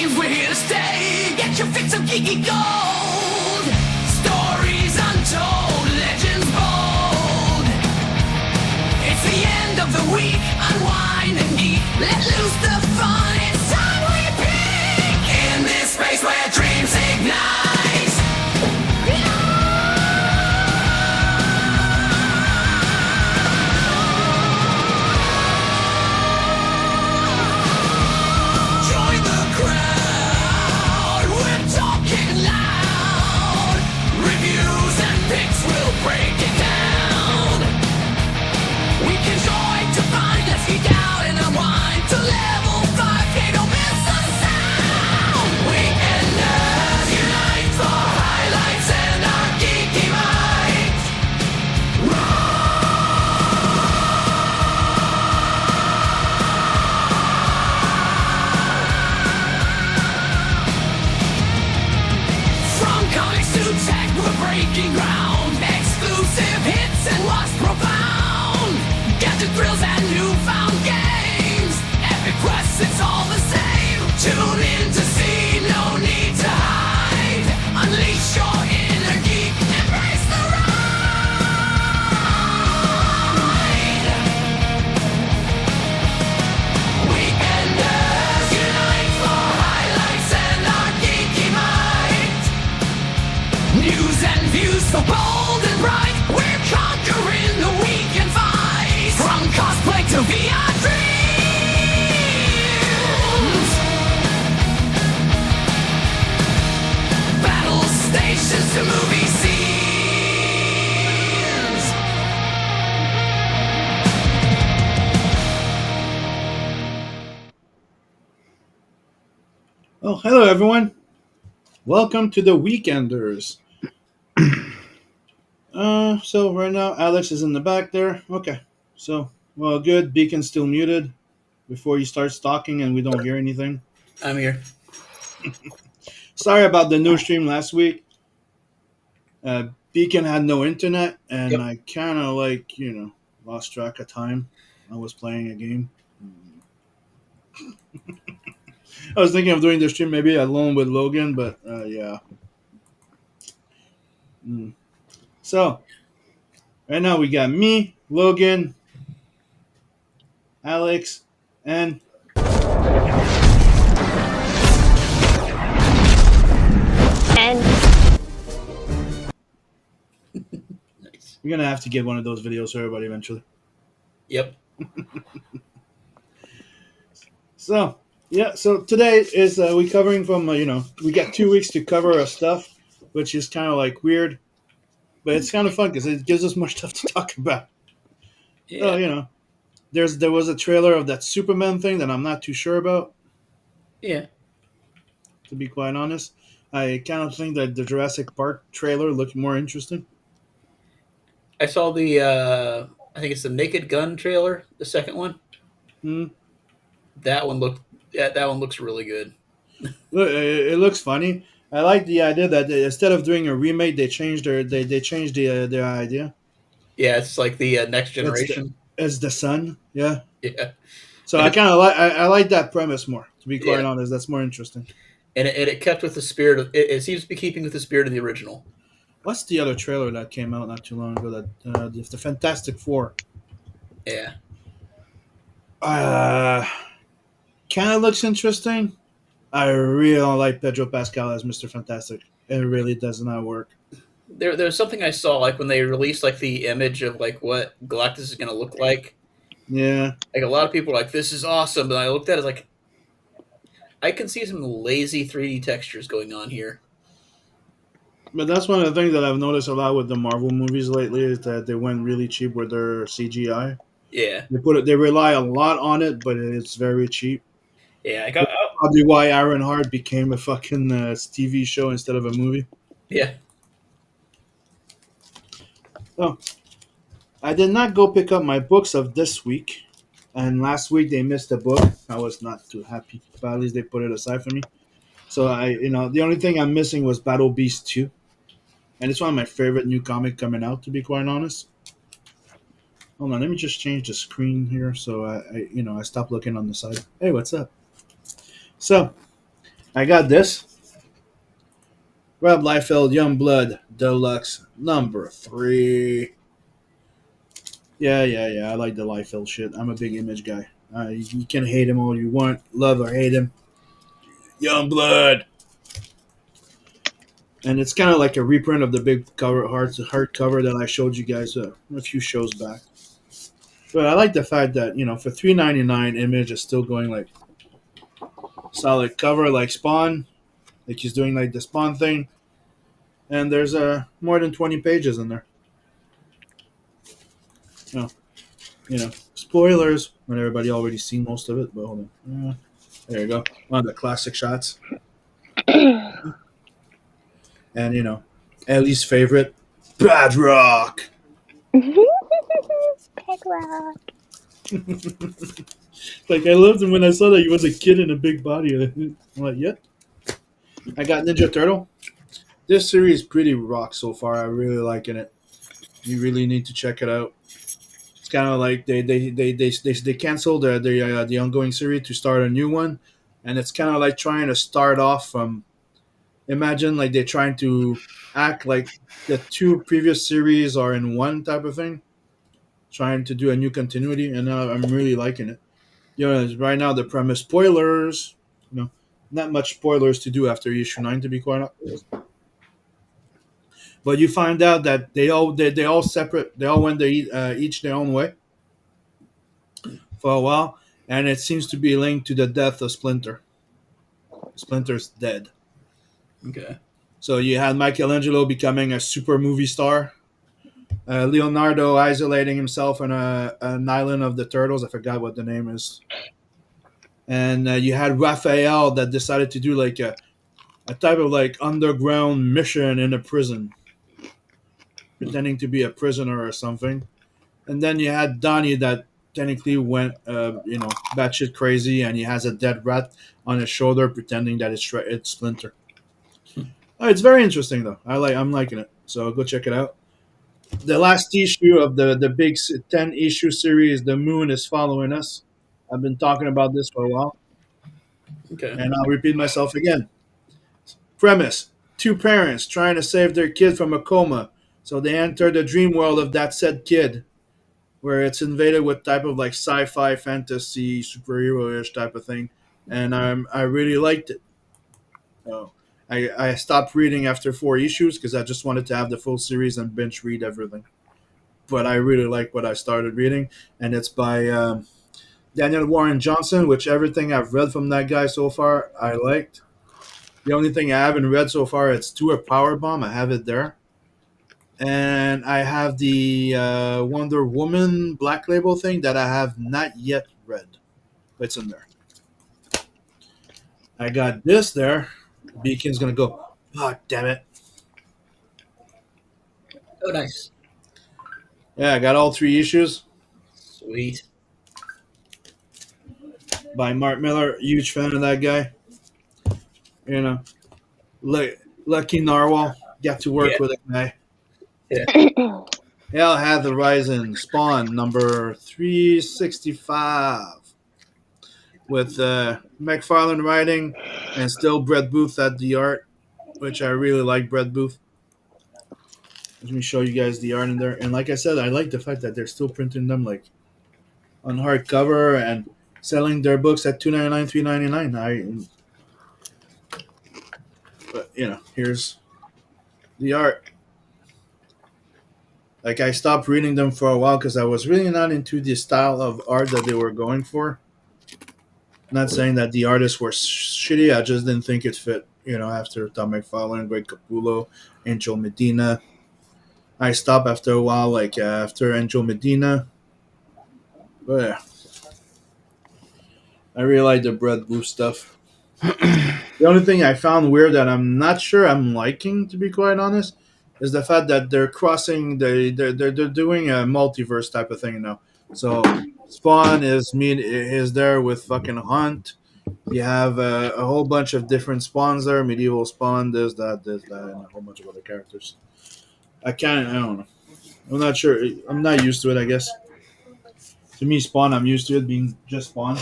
games, we're here to stay. Get your fix of geeky gold. Stories untold, legends bold. It's the end of the week, unwind and geek. Let loose the fun, it's time we peak. In this space where dreams ignite. Join the crowd, we're talking loud. Reviews and picks will break it down. We can join to find, let's geek out and unwind. To level 5K, don't miss a sound. Weekenders unite for highlights and our geeky minds. From comics to tech, we're breaking ground. Exclusive hits and what's profound. Gadget thrills and newfound games. Epic quests, it's all the same. Tune in to see, no need to hide. Unleash your inner geek, embrace the ride. Weekenders unite for highlights and our geeky minds. News and views so bold and bright. We're conquering the weekend fight. From cosplay to VR dreams. Battle stations to movie scenes. Oh, hello everyone. Welcome to the Weekenders. So right now Alex is in the back there. Okay. So, well, good. Beacon's still muted before he starts talking and we don't hear anything. I'm here. Sorry about the no stream last week. Beacon had no internet and Yep. I kind of lost track of time. I was playing a game. I was thinking of doing the stream maybe alone with Logan, but yeah. So, right now we got me, Logan, Alex, and Nice. we're going to have to get one of those videos for everybody eventually. Yep. So, yeah, so today is we covering from, we got 2 weeks to cover our stuff, which is kind of like weird, but it's kind of fun because it gives us more stuff to talk about. Yeah. So, there was a trailer of that Superman thing that I'm not too sure about, Yeah. to be quite honest. I kind of think that the Jurassic Park trailer looked more interesting. I saw the I think it's the Naked Gun trailer, the second one. Hmm. That one looks really good. Look, it looks funny. I like the idea that instead of doing a remake, they changed they changed their idea. Yeah, it's like the next generation. It's the sun, yeah. Yeah. So And I kind of I like that premise more. To be quite Yeah. honest, that's more interesting. And it kept with the spirit of it seems to be keeping with the spirit of the original. What's the other trailer that came out not too long ago? That the Fantastic Four. Yeah. Kind of looks interesting. I really don't like Pedro Pascal as Mr. Fantastic. It really does not work. There's something I saw like when they released like the image of like what Galactus is gonna look like. Yeah. Like a lot of people were like, "This is awesome," but I looked at it like, I can see some lazy 3D textures going on here. But that's one of the things that I've noticed a lot with the Marvel movies lately is that they went really cheap with their CGI. Yeah, They rely a lot on it, but it's very cheap. yeah. I got Probably why Ironheart became a fucking TV show instead of a movie. yeah. Oh, I did not go pick up my books of this week, and last week they missed a book. I was not too happy, but at least they put it aside for me. So the only thing I'm missing was Battle Beast 2, and it's one of my favorite new comic coming out. To be quite honest. Hold on, let me just change the screen here so I stopped looking on the side. Hey, what's up? So, I got this. Rob Liefeld, Youngblood Deluxe number 3. Yeah. I like the Liefeld shit. I'm a big Image guy. You can hate him all you want, love or hate him. Youngblood. And it's kind of like a reprint of the big cover heart cover that I showed you guys a few shows back. But I like the fact that for $3.99, Image is still going like solid cover like Spawn, like he's doing like the Spawn thing, and there's more than 20 pages in there. Spoilers when everybody already seen most of it. But hold on, there you go, one of the classic shots. And Ellie's favorite, Badrock. Bedrock. Like I loved him when I saw that he was a kid in a big body. I'm like, yep. I got Ninja Turtle. This series is pretty rock so far. I really liking it. You really need to check it out. It's kind of like they canceled the ongoing series to start a new one, and it's kind of like trying to start off from. Imagine like they're trying to act like the 2 previous series are in one type of thing, trying to do a new continuity, and I'm really liking it. Right now the premise, spoilers, not much spoilers to do after issue 9, to be quite honest. But you find out that they all separate. They all went each their own way for a while, and it seems to be linked to the death of Splinter. Splinter's dead. Okay. So you had Michelangelo becoming a super movie star, Leonardo isolating himself on an island of the turtles. I forgot what the name is. And you had Raphael that decided to do like a type of like underground mission in a prison, pretending to be a prisoner or something. And then you had Donnie that technically went, batshit crazy, and he has a dead rat on his shoulder, pretending that it's Splinter. It's very interesting though. I'm liking it. So go check it out. The last issue of the big 10 issue series, The Moon is Following Us. I've been talking about this for a while, Okay. and I'll repeat myself again. Premise: 2 parents trying to save their kid from a coma, so they enter the dream world of that said kid, where it's invaded with type of like sci-fi, fantasy, superhero-ish type of thing, and I really liked it. So I stopped reading after 4 issues because I just wanted to have the full series and binge read everything. But I really like what I started reading, and it's by Daniel Warren Johnson, which everything I've read from that guy so far I liked. The only thing I haven't read so far, it's Tour Powerbomb. I have it there. And I have the Wonder Woman Black Label thing that I have not yet read. It's in there. I got this there. Beacon's going to go, oh, damn it. Oh, nice. Yeah, I got all 3 issues Sweet. by Mark Miller. Huge fan of that guy. Lucky Narwhal. Got to work with a guy. Hell Hath Arisen, Spawn, number 365. With McFarlane writing and still Brett Booth at the art, which I really like Brett Booth. Let me show you guys the art in there. And like I said, I like the fact that they're still printing them like on hardcover and selling their books at $2.99, $3.99. But here's the art. Like I stopped reading them for a while because I was really not into the style of art that they were going for. Not saying that the artists were shitty, I just didn't think it fit. After Tom McFarlane, Greg Capullo, Angel Medina, I stopped after a while. Like after Angel Medina, but yeah, I really like the Brett Booth stuff. The only thing I found weird that I'm not sure I'm liking, to be quite honest, is the fact that they're crossing. They're doing a multiverse type of thing now. So Spawn is there with fucking Hunt. You have a whole bunch of different Spawns there. Medieval Spawn, this, that, and a whole bunch of other characters. I don't know. I'm not sure. I'm not used to it, I guess. To me, Spawn, I'm used to it being just Spawn.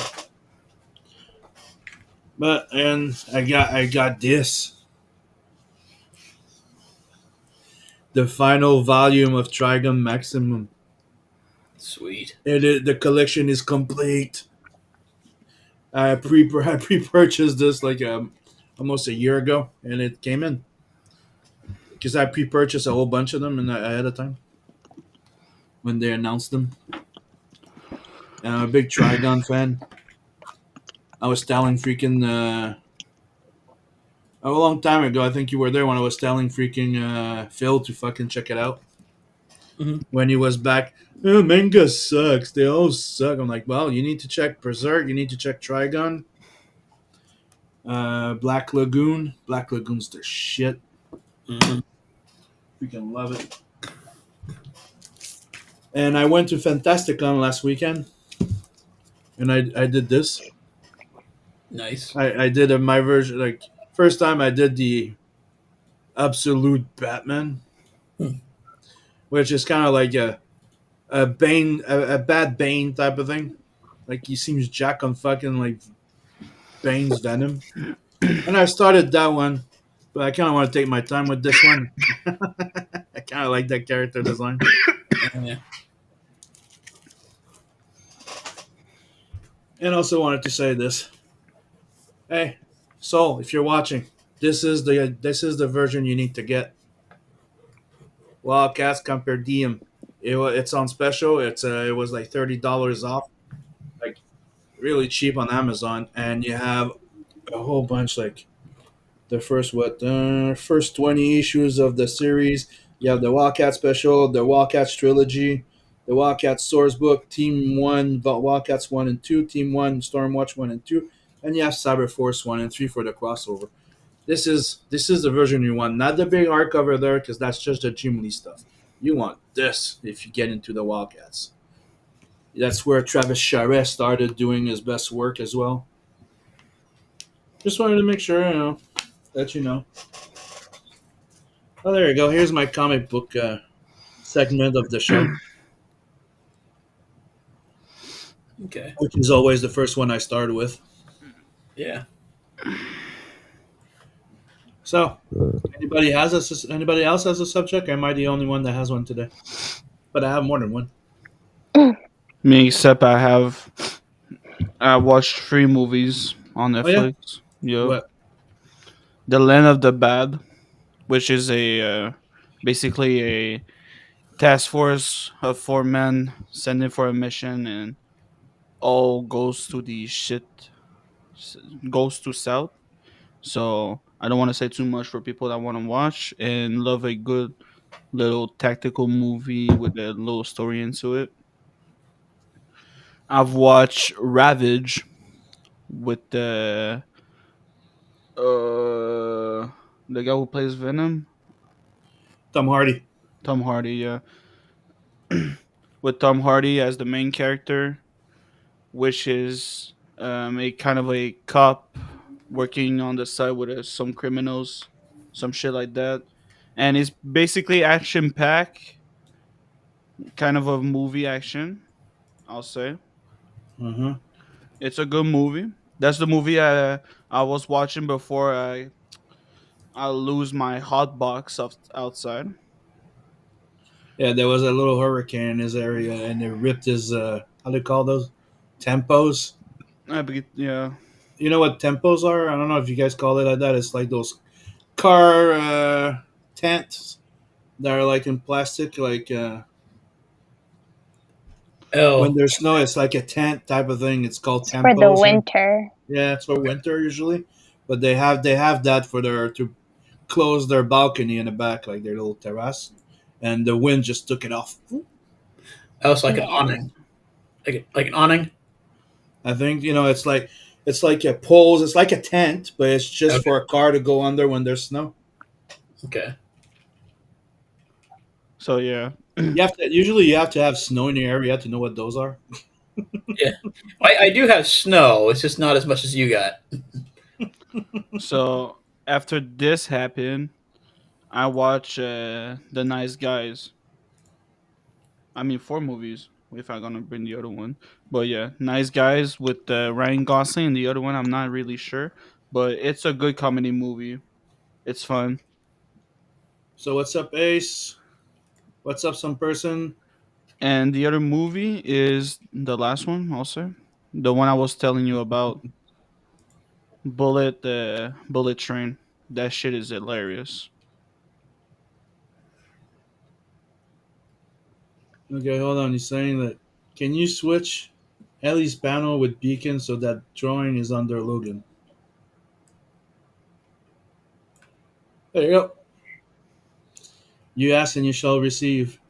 But and I got this, the final volume of Trigon Maximum. Sweet. The collection is complete. I pre-purchased this like almost a year ago, and it came in because I pre-purchased a whole bunch of them and ahead of time when they announced them. And I'm a big Trigon fan. I was telling freaking a long time ago. I think you were there when I was telling freaking Phil to fucking check it out Hmm. when he was back. Oh, manga sucks. They all suck. I'm like, well, you need to check Berserk. You need to check Trigon. Black Lagoon. Black Lagoon's the shit. Hmm. Freaking love it. And I went to Fantasticon last weekend, and I did this. Nice. I did my version, like first time I did the absolute Batman, Hmm. which is kind of like a Bane, a bad Bane type of thing. Like he seems jack on fucking like Bane's Venom. And I started that one, but I kind of want to take my time with this one. I kind of like that character design. Yeah. And also wanted to say this. Hey, Soul, if you're watching, this is the version you need to get. Wildcats Camper Diem. It's on special. It was like $30 off, like really cheap on Amazon, and you have a whole bunch like the first 20 issues of the series. You have the Wildcat special, the Wildcats trilogy, the Wildcats source book, Team One, Wildcats 1 and 2, Team One, Stormwatch 1 and 2, and you have Cyberforce 1 and 3 for the crossover. This is the version you want, not the big hardcover there, because that's just the Jim Lee stuff. You want this if you get into the Wildcats. That's where Travis Charest started doing his best work as well. Just wanted to make sure, let you know. Oh, there you go. Here's my comic book segment of the show, Okay. which is always the first one I start with. Yeah. So, anybody else has a subject? Or am I the only one that has one today? But I have more than one. Me, except I watched 3 movies on Oh yeah, Netflix. Yep. what? The Land of the Bad, which is a basically a task force of 4 men sent in for a mission, and all goes to the shit, goes to south. So I don't want to say too much for people that want to watch and love a good little tactical movie with a little story into it. I've watched Ravage with the guy who plays Venom, Tom Hardy. Tom Hardy. Yeah, with Tom Hardy as the main character, which is a kind of a cop working on the side with some criminals, some shit like that, and it's basically action pack, kind of a movie action. I'll say Uh-huh. it's a good movie. That's the movie I was watching before I lose my hot box outside. Yeah, there was a little hurricane in his area, and it ripped his how do you call those? Tempos. Yeah. You know what tempos are? I don't know if you guys call it like that. It's like those car tents that are like in plastic. Like when Oh. there's snow, it's like a tent type of thing. It's called It's for the tempos. winter. Yeah, it's for winter usually, but they have that for their to close their balcony in the back, like their little terrace, and the wind just took it off. Oh, it's like an Yeah. awning. Like an awning. I think it's like a poles. It's like a tent, but it's just Okay. for a car to go under when there's snow. Okay. So yeah, You have to have snow in your area to know what those are. Yeah. I do have snow. It's just not as much as you got. so after this happened, I watched The Nice Guys. I mean, 4 movies. if I'm gonna bring the other one. But yeah, Nice Guys with Ryan Gosling, and the other one I'm not really sure, but it's a good comedy movie. It's fun. So what's up, Ace? What's up, some person? And the other movie is the last one, also the one I was telling you about, Bullet Train. That shit is hilarious. Okay, hold on. He's saying that. Can you switch Ellie's panel with Beacon so that drawing is under Logan? There you go. You ask and you shall receive.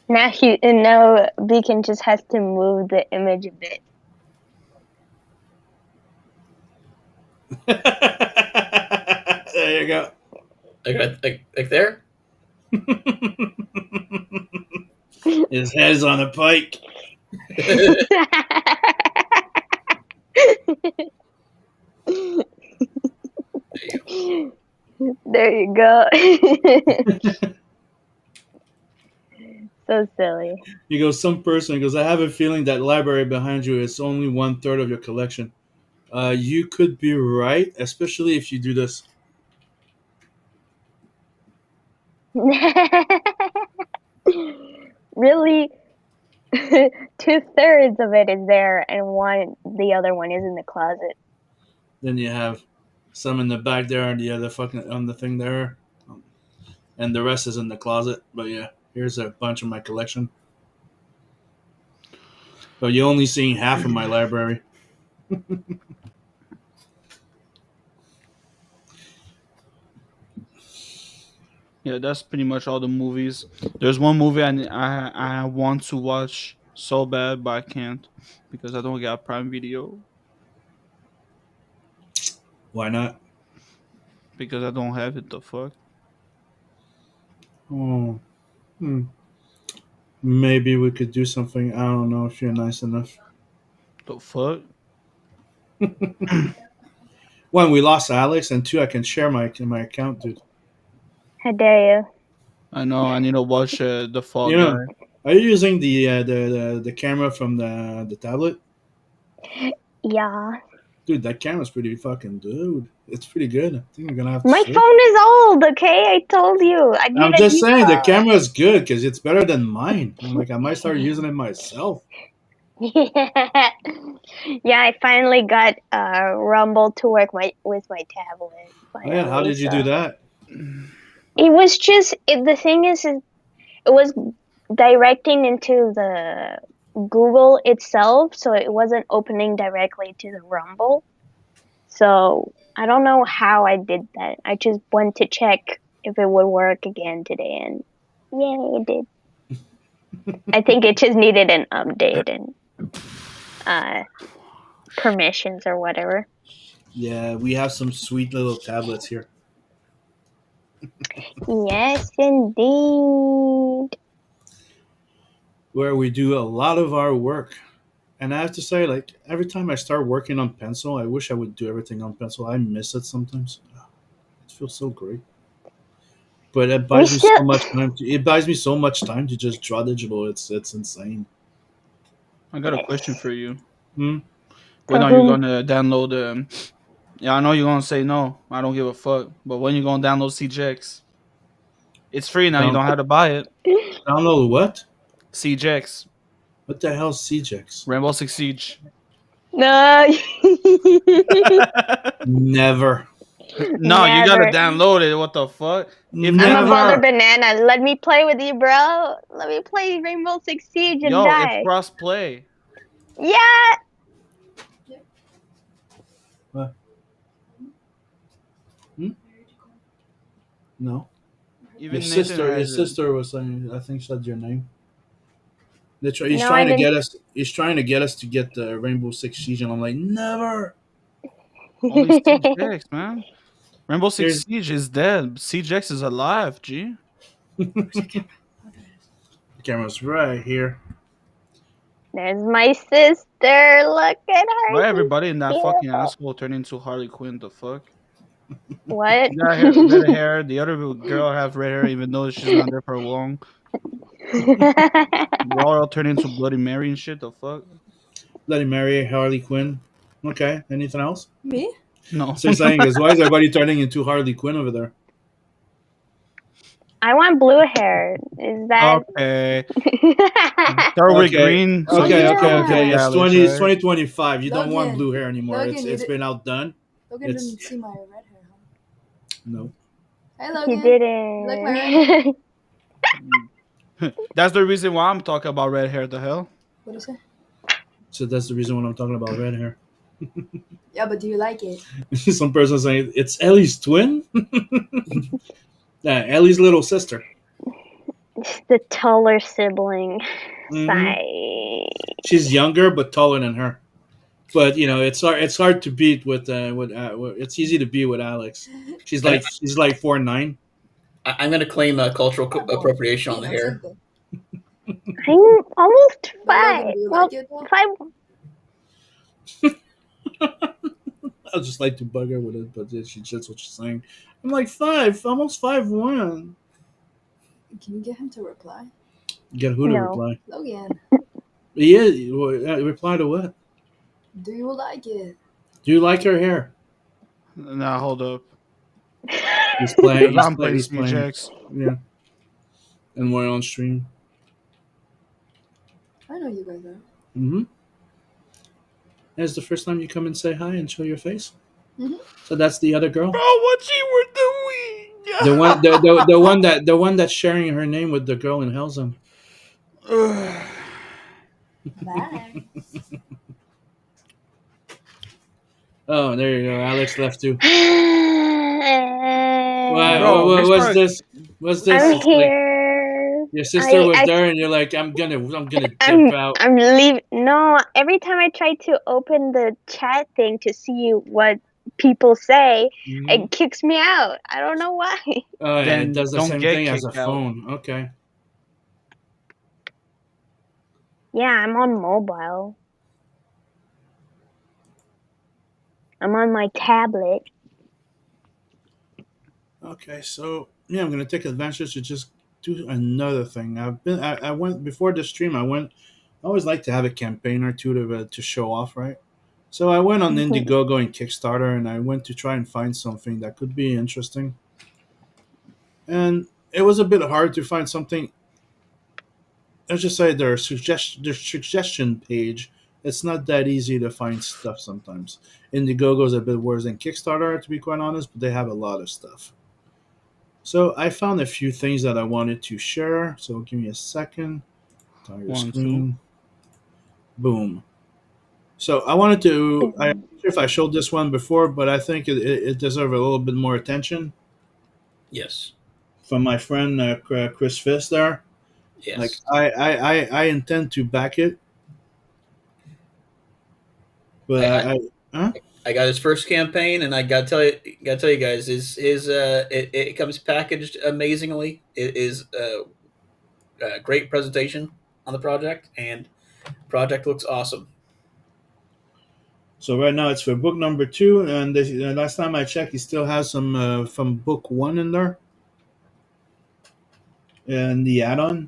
Now Beacon just has to move the image a bit. There you go. Like there. His head's on a pike. There you go. So silly. He goes, some person, he goes, I have a feeling that library behind you is only 1/3 of your collection. You could be right, especially if you do this. Really, 2/3 of it is there, and the other one is in the closet. Then you have some in the back there, and the other fucking on the thing there, and the rest is in the closet. But yeah, here's a bunch of my collection. But you're only seeing half of my library. Yeah, that's pretty much all the movies. There's one movie I want to watch so bad, but I can't because I don't got Prime Video, Why not? because I don't have it. The fuck. Oh, maybe we could do something. I don't know if you're nice enough. The fuck. One, we lost Alex, and two, I can share my account, dude. How dare I know. I need to watch the Fall You know, Guy. are you using the camera from the tablet? you? Yeah. Dude, that camera's pretty fucking dude. It's pretty good. I think I'm gonna have to. My switch. phone is old, okay? I told you. I need I'm a just new saying the phone. camera is good because it's better than mine. I'm like, I might start using it myself. Yeah. Yeah, I finally got Rumble to work with my tablet. Oh, yeah, how finally, did you so- do that? It was just the thing is it was directing into the Google itself, so it wasn't opening directly to the Rumble. So I don't know how I did that. I just went to check if it would work again today, and yeah, it did. I think it just needed an update and permissions or whatever. Yeah, we have some sweet little tablets here. Yes, indeed. Where we do a lot of our work. And I have to say, like, every time I start working on pencil, I wish I would do everything on pencil. I miss it sometimes. It feels so great. But it buys me so much time. It buys me so much time to just draw digital. It's insane. I got a question for you. Hmm? When are you gonna download? Yeah, I know you're gonna say no. I don't give a fuck. But when you gonna download CJX? It's free now. You don't have to buy it. Download what? CJX, What the hell, CJX? Rainbow Six Siege. No. Never. No, you gotta Never. download it. What the fuck? If I'm a Never. baller banana. Let me play with you, bro. Let me play Rainbow Six Siege and Yo, die. it's cross play. Yeah. No. Even His Nathan sister. has His it. sister was saying. I think said your name. He's No, trying I to didn't. get us. He's trying to get us to get the Rainbow Six Siege, and I'm like, never. Only CJX, man. Rainbow Six Here's- Siege is dead. CJX is alive, G. The camera's right here. There's my sister. Look at her. Why everybody in that She's fucking beautiful. asshole turned into Harley Quinn? The fuck? What? She got red hair. The other girl have red hair, even though she's not there for long. They all turn into Bloody Mary and shit. The fuck? Bloody Mary, Harley Quinn. Okay. Anything else? Me? No. So you're saying is why is everybody turning into Harley Quinn over there? I want blue hair. Is that? Okay. Start with Okay. green. so Okay, you yeah. okay, can okay. be It's Alex, 20, it's right? 2025. You don't want Logan. blue hair anymore. Logan, It's you been outdone. Logan It's- didn't see my red hair, huh? No. Hey, He Logan. didn't. like my That's the reason why I'm talking about red hair. The hell? What do you say? So that's the reason why I'm talking about red hair. Yeah, but do you like it? Some person saying it's Ellie's twin. Yeah, Ellie's little sister. It's the taller sibling Mhm. side. She's younger but taller than her. But you know, it's hard to beat with it's easy to beat with Alex. She's like 4'9". I'm going to claim cultural appropriation on the Yeah, hair. something. I'm almost But Logan, five. do you Well, like it though? 5. I just like to bug her with it, but that's what she's saying. I'm like 5, almost 5'1". Can you get him to reply? Get who to No. reply? Logan, Yeah, reply to what? do you like it? Do you like her hair? Nah, hold up. He's playing. I'm playing He's Speed playing. Jacks. Yeah. And we're on stream. I know you guys are. Mm-hmm. That's the first time you come and say hi and show your face. Mhm. So that's the other girl. Bro, what you were doing? The one that's sharing her name with the girl in Hellzone. Bye. Oh, there you go. Alex left too. Bro, What's Miss this? What's this? I'm It's like here. your sister was I- there, and you're like, I'm gonna dip out. I'm leaving. No, every time I try to open the chat thing to see what people say, Mhm. it kicks me out. I don't know why. Oh, yeah, Then it does the don't same get thing as a kicked out. phone. Okay. Yeah, I'm on mobile. I'm on my tablet. Okay, so yeah, I'm gonna take advantage to just do another thing. I went before the stream. I always like to have a campaign or two to show off, right? So I went on Mhm. Indiegogo and Kickstarter, and I went to try and find something that could be interesting. And it was a bit hard to find something. Let's just say their suggestion page. It's not that easy to find stuff sometimes. Indiegogo's a bit worse than Kickstarter, to be quite honest, but they have a lot of stuff. So I found a few things that I wanted to share. So give me a second. Entire 1, 2. screen. Boom. So I wanted to. I'm not sure if I showed this one before, but I think it deserves a little bit more attention Yes. from my friend Chris Fisk there. Yes. Like I intend to back it, but I got his first campaign, and I gotta tell you guys, it comes packaged amazingly. It is a great presentation on the project, and project looks awesome. So right now it's for book number 2, and last time I checked, he still has some from book 1 in there, and the add-on.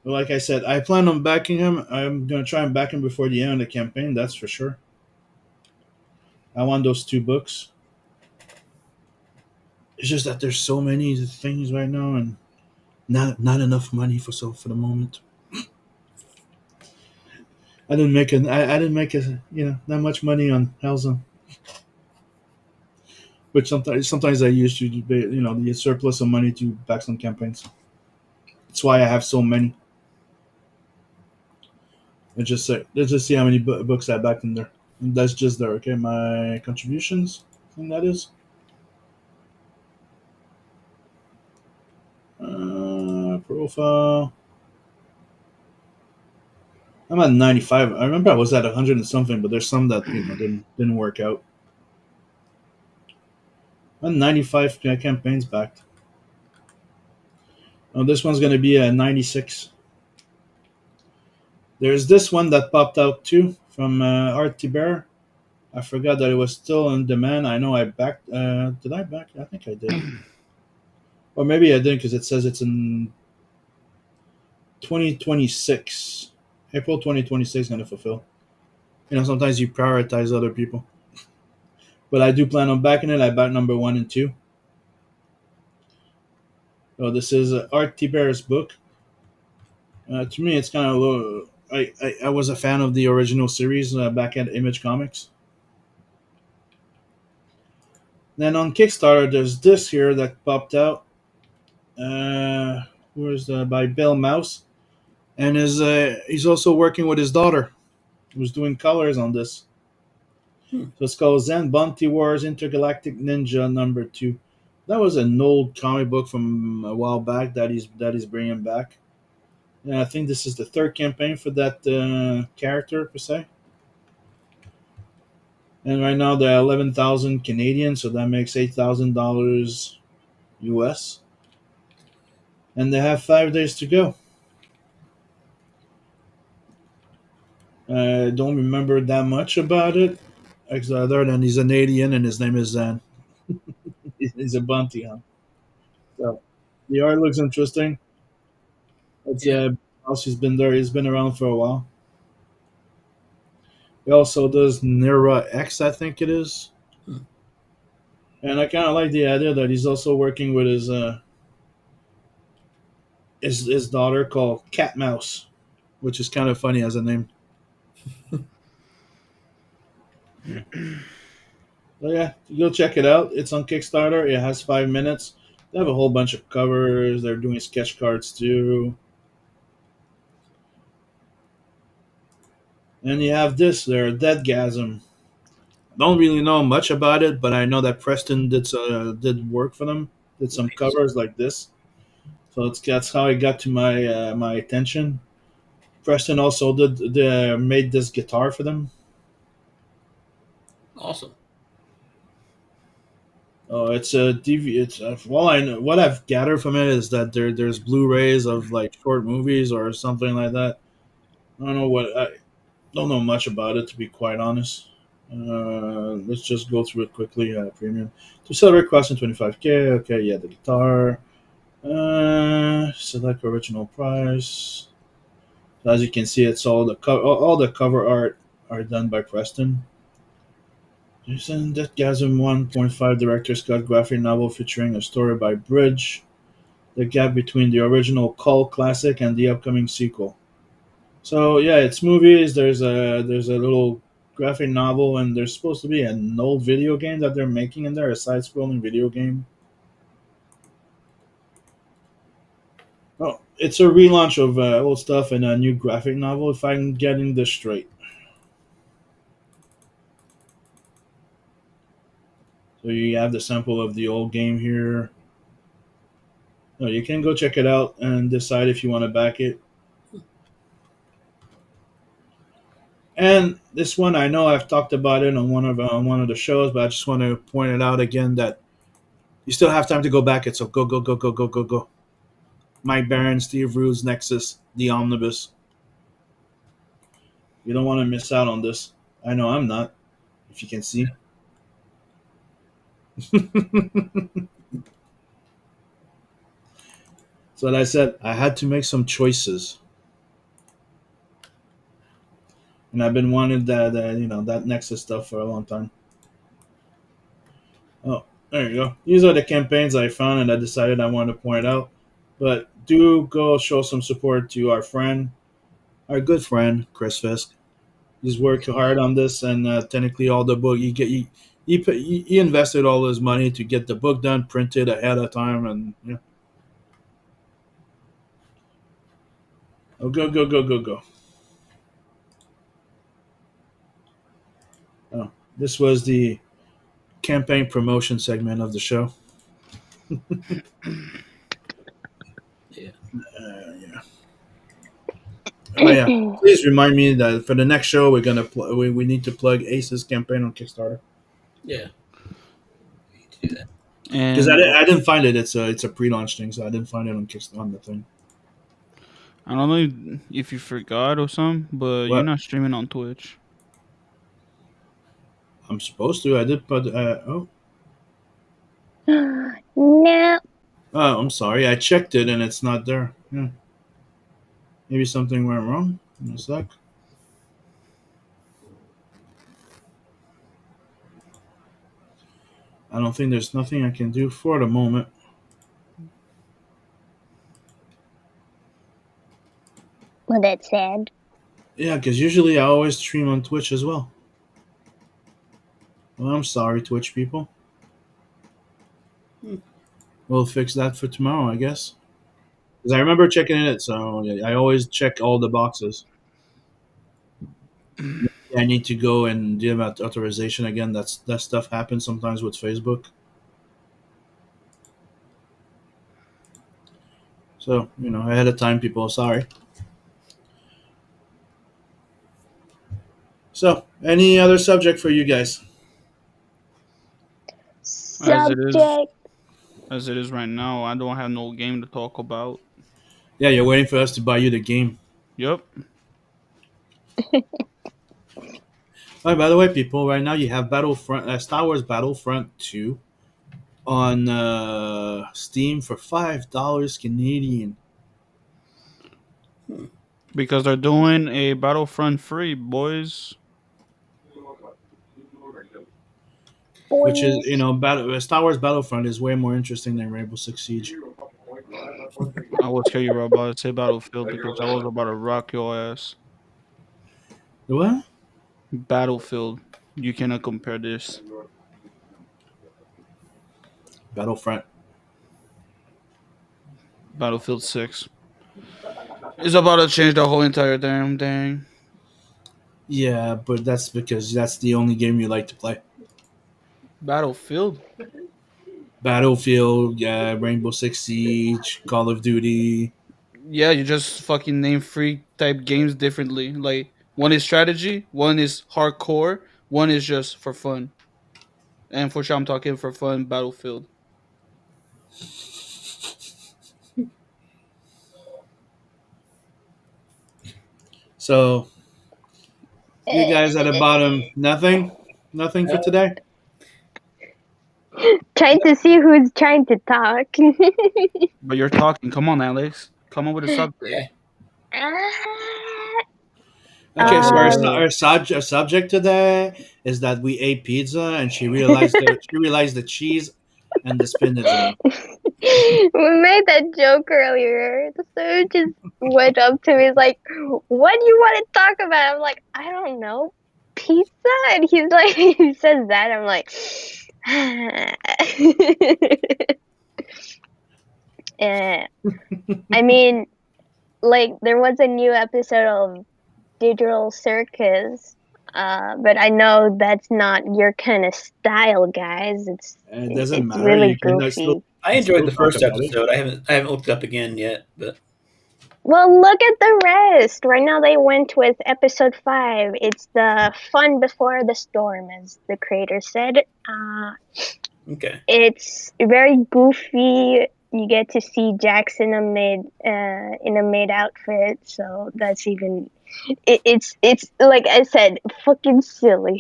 But like I said, I plan on backing him. I'm gonna try and back him before the end of the campaign. That's for sure. I want those 2 books. It's just that there's so many things right now, and not enough money for the moment. I didn't make that much money on Hellzone. But sometimes I used to the surplus of money to back some campaigns. That's why I have so many. Let's just see how many books I backed in there. And that's just there. Okay, my contributions. I think that is. Profile. I'm at 95. I remember I was at 100 and something, but there's some that didn't work out. I'm 95 campaigns backed. Oh, this one's going to be a 96. There's this one that popped out too from Art Tiber. I forgot that it was still on demand. I know I backed. Did I back? I think I did. Or maybe I didn't because it says it's in 2026. April 2026 going to fulfill. Sometimes you prioritize other people. But I do plan on backing it. I back number 1 and 2. So this is Art Tiber's book. To me, it's kind of low. I was a fan of the original series back at Image Comics. Then on Kickstarter, there's this here that popped out. Where's by Bill Mouse, and he's also working with his daughter, who's doing colors on this. So it's called Zen Bounty Wars Intergalactic Ninja #2. That was an old comic book from a while back that he's bringing back. And I think this is the third campaign for that character per se. And right now they're 11,000 Canadian, so that makes $8,000 US. And they have 5 days to go. I don't remember that much about it, other than he's an alien and his name is Zen. He's a bounty hunter. So the art looks interesting. It's house he's been there. He's been around for a while. He also does Nira X, I think it is. And I kind of like the idea that he's also working with his daughter called Cat Mouse, which is kind of funny as a name. So yeah, go check it out. It's on Kickstarter. It has 5 minutes. They have a whole bunch of covers. They're doing sketch cards too. And you have this there, Deadgasm. Don't really know much about it, but I know that Preston did work for them. Did some covers like this. So that's how it got to my attention. Preston also made this guitar for them. Awesome. Oh, it's a DV. It's well, I know what I've gathered from it is that there's Blu-rays of like short movies or something like that. I don't know much about it, to be quite honest. Let's just go through it quickly. Premium to sell request in 25K. Okay, yeah, the guitar. Select original price. As you can see, it's all the cover art are done by Preston. Jason Deathgasm 1.5 Director's Cut graphic novel featuring a story by Bridge. The gap between the original cult classic and the upcoming sequel. So yeah, it's movies. There's a little graphic novel, and there's supposed to be an old video game that they're making in there, a side-scrolling video game. Oh, it's a relaunch of old stuff and a new graphic novel, if I'm getting this straight. So you have the sample of the old game here. No, you can go check it out and decide if you want to back it. And this one, I know I've talked about it on one of the shows, but I just want to point it out again that you still have time to go back it. So go. Mike Barron, Steve Rude's Nexus, The Omnibus. You don't want to miss out on this. I know I'm not, if you can see. So like I said, I had to make some choices. And I've been wanting that Nexus stuff for a long time. Oh, there you go. These are the campaigns I found and I decided I wanted to point out. But do go show some support to our good friend, Chris Fisk. He's worked hard on this, and technically all the book he invested all his money to get the book done, printed ahead of time, and yeah. Oh, go. Oh, this was the campaign promotion segment of the show. Yeah. Yeah. Oh yeah. Please remind me that for the next show we're gonna we need to plug Ace's campaign on Kickstarter. Yeah. We need to do that. Because And I didn't find it. It's a pre-launch thing, so I didn't find it on Kickstarter on the thing. I don't know if you forgot or something, but you're What? not streaming on Twitch. I'm supposed to. I did put. No. Oh, I'm sorry. I checked it and it's not there. Yeah. Maybe something went wrong. In a sec. I don't think there's nothing I can do for the moment. Well, that's sad. Yeah, because usually I always stream on Twitch as well. Well, I'm sorry, Twitch people. We'll fix that for tomorrow, I guess. Because I remember checking it, so yeah, I always check all the boxes. I need to go and do about authorization again. That stuff happens sometimes with Facebook. So ahead of time, people. Sorry. So, any other subject for you guys? As it is, Subject. as it is right now, I don't have no game to talk about. Yeah, you're waiting for us to buy you the game. Yep. Oh, by the way, people, right now you have Star Wars Battlefront 2 on Steam for $5 Canadian. Because they're doing a Battlefront free, boys. Which is, Boys. Star Wars Battlefront is way more interesting than Rainbow Six Siege. I will tell you about to say Battlefield because I was about to rock your ass. What? Battlefield. You cannot compare this. Battlefront. Battlefield 6. It's about to change the whole entire damn thing. Yeah, but that's because that's the only game you like to play. Battlefield? Battlefield, yeah, Rainbow Six Siege, Call of Duty. Yeah, you just fucking name free type games differently. Like, one is strategy, one is hardcore, one is just for fun. And for sure, I'm talking for fun, Battlefield. So, you guys at the bottom, nothing? Nothing for today? Trying to see who's trying to talk. But you're talking. Come on, Alex. Come up with a subject. Yeah. Okay, so Um, our subject today is that we ate pizza and she realized the cheese and the spinach in it. we made that joke earlier. So just went up to me, he's like, "What do you want to talk about?" I'm like, "I don't know, pizza." And he's like, he says that. I'm like, I mean, like there was a new episode of Digital Circus. But I know that's not your kind of style, guys. And it doesn't It's matter. really You can goofy. I enjoyed still the talk first about it. episode. I haven't looked it up again yet, but Well, look at the rest. Right now, they went with episode 5. It's the fun before the storm, as the creator said. okay. It's very goofy. You get to see Jackson in a maid outfit, so that's even. It's like I said, fucking silly.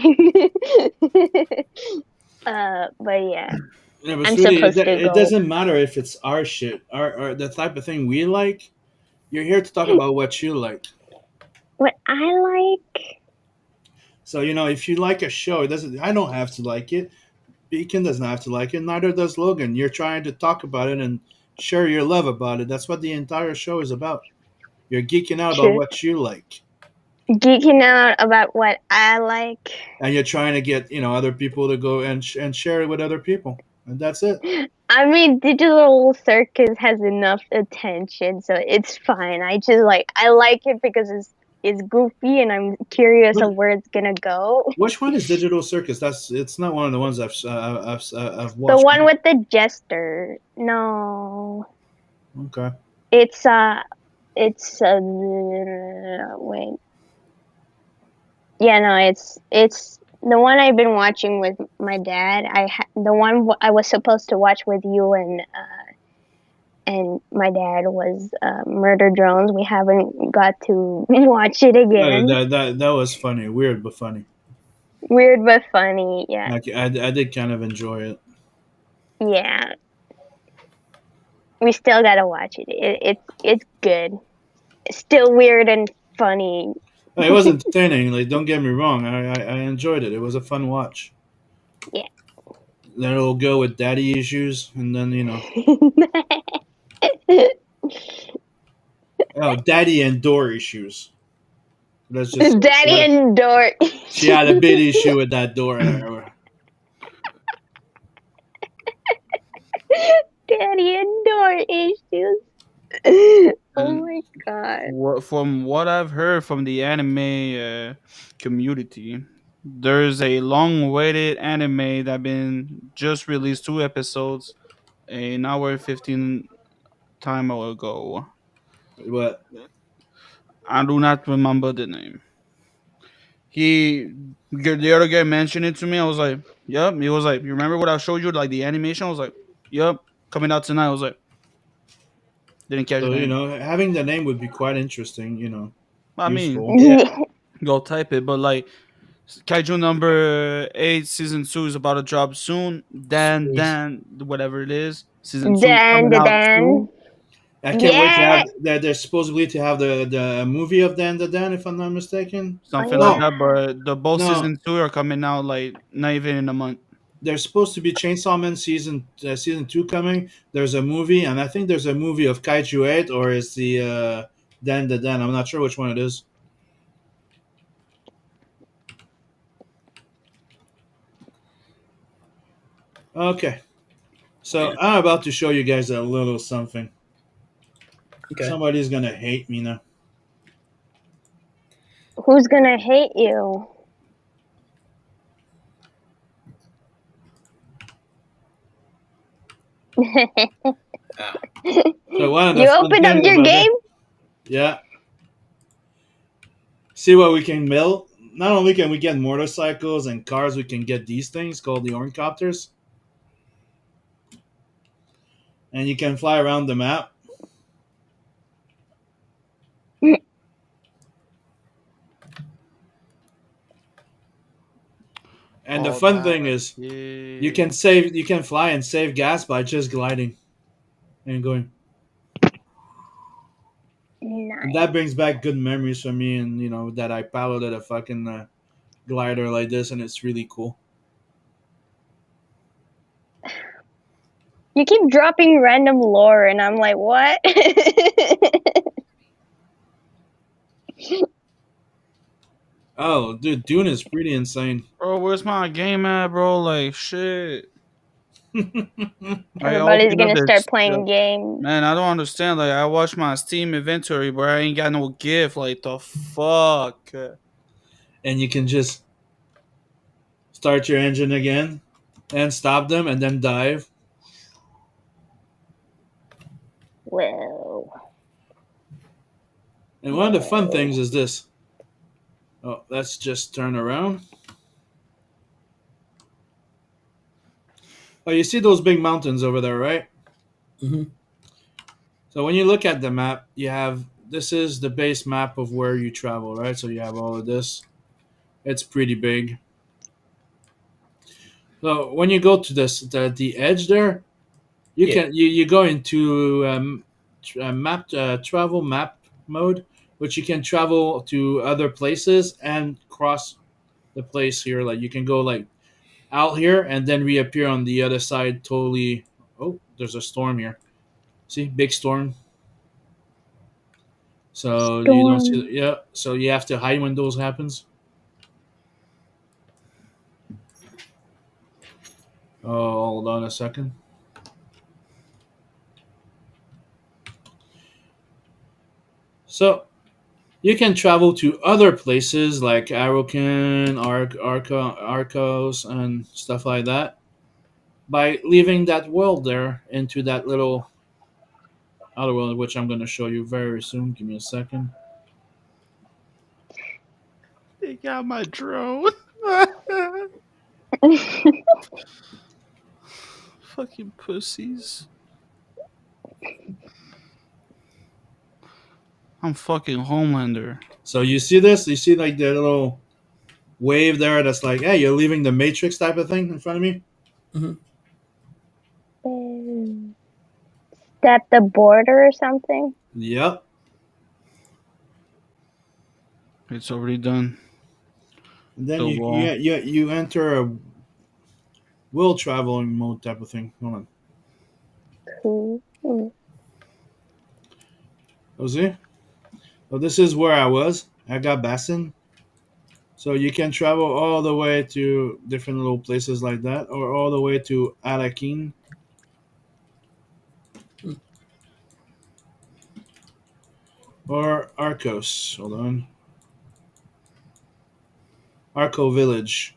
But yeah, Yeah, but I'm Sweetie, supposed to it go. doesn't matter if it's our shit, or the type of thing we like. You're here to talk about what you like. What I like. So if you like a show, it doesn't. I don't have to like it. Beacon doesn't have to like it. Neither does Logan. You're trying to talk about it and share your love about it. That's what the entire show is about. You're geeking out about True. what you like, Geeking out about what I like. and you're trying to get other people to go and share it with other people, and that's it. I mean, Digital Circus has enough attention, so it's fine. I like it because it's goofy, and I'm curious of where it's gonna go. Which one is Digital Circus? It's not one of the ones I've The watched. one with the jester. No, Okay. it's wait. Yeah, no, it's the one I've been watching with my dad. The one I was supposed to watch with you and my dad was Murder Drones. We haven't got to watch it again. That was funny. Weird but funny. Weird but funny. Yeah. Like I did kind of enjoy it. Yeah. We still gotta watch it. It's good. It's still weird and funny. It was entertaining. Like, don't get me wrong. I enjoyed it. It was a fun watch. Yeah. Then it'll go with daddy issues, and then daddy and door issues. Let's just Daddy and Dork. she had a big issue with that door there. Daddy and Dork issues. Oh my god. From what I've heard from the anime community, there's a long-awaited anime that been just released 2 episodes an hour and 15 time ago. What? I do not remember the name. The other guy mentioned it to me. I was like, "Yep." He was like, "You remember what I showed you, like the animation?" I was like, "Yep, coming out tonight." I was like, "Didn't catch So the name." having the name would be quite interesting. I mean, Useful. yeah, go type it. But like, Kaiju number 8, season 2 is about to drop soon. Dan, whatever it is, season 2 Dan coming the out Dan. soon. I can't wait to Yeah. have that. They're supposedly to have the movie of Dan the Dan, if I'm not mistaken. Something Oh, like yeah. that. But the both No. season 2 are coming out like not even in a month. There's supposed to be Chainsaw Man season 2 coming. There's a movie, and I think there's a movie of Kaiju 8, or is the Dan the Dan. I'm not sure which one it is. Okay, so I'm about to show you guys a little something. Okay. Somebody's gonna hate me now. Who's gonna hate you? So one of the You fun opened up things your about it- game? Yeah. See what we can build. Not only can we get motorcycles and cars, we can get these things called the Orncopters. And you can fly around the map. And the Oh, fun that- thing is yeah. you can fly and save gas by just gliding and going. Nice. And that brings back good memories for me, and that I piloted a fucking glider like this, and it's really cool. You keep dropping random lore, and I'm like, what? Oh, dude, Dune is pretty insane. Bro, where's my game at, bro? Like, shit. Everybody's gonna start playing games. Man, I don't understand. Like, I watch my Steam inventory, but I ain't got no gift. Like, the fuck? And you can just start your engine again and stop them and then dive. Whoa. And one of the fun things is this. Oh, let's just turn around. Oh, you see those big mountains over there, right? Mhm. So when you look at the map, this is the base map of where you travel, right? So you have all of this. It's pretty big. So when you go to the edge there, you go into travel map mode, which you can travel to other places and cross the place here. Like you can go like out here and then reappear on the other side totally. Oh, there's a storm here. See, big storm. So you don't see. Yeah, so you have to hide when those happens. Oh, hold on a second. So you can travel to other places like Arokin, Arcos, and stuff like that by leaving that world there into that little other world, which I'm going to show you very soon. Give me a second. They got my drone. Fucking pussies. I'm fucking Homelander. So you see this? You see like the wave there that's like, hey, you're leaving the Matrix type of thing in front of me. That the border or something? Yep. It's already done. And then The you, wall. you enter a will traveling mode type of thing. Hold on. Cool. Oh, see? So this is where I was. I got Bassin. So you can travel all the way to different little places like that, or all the way to Alakin. Or Arcos. Hold on. Arco Village.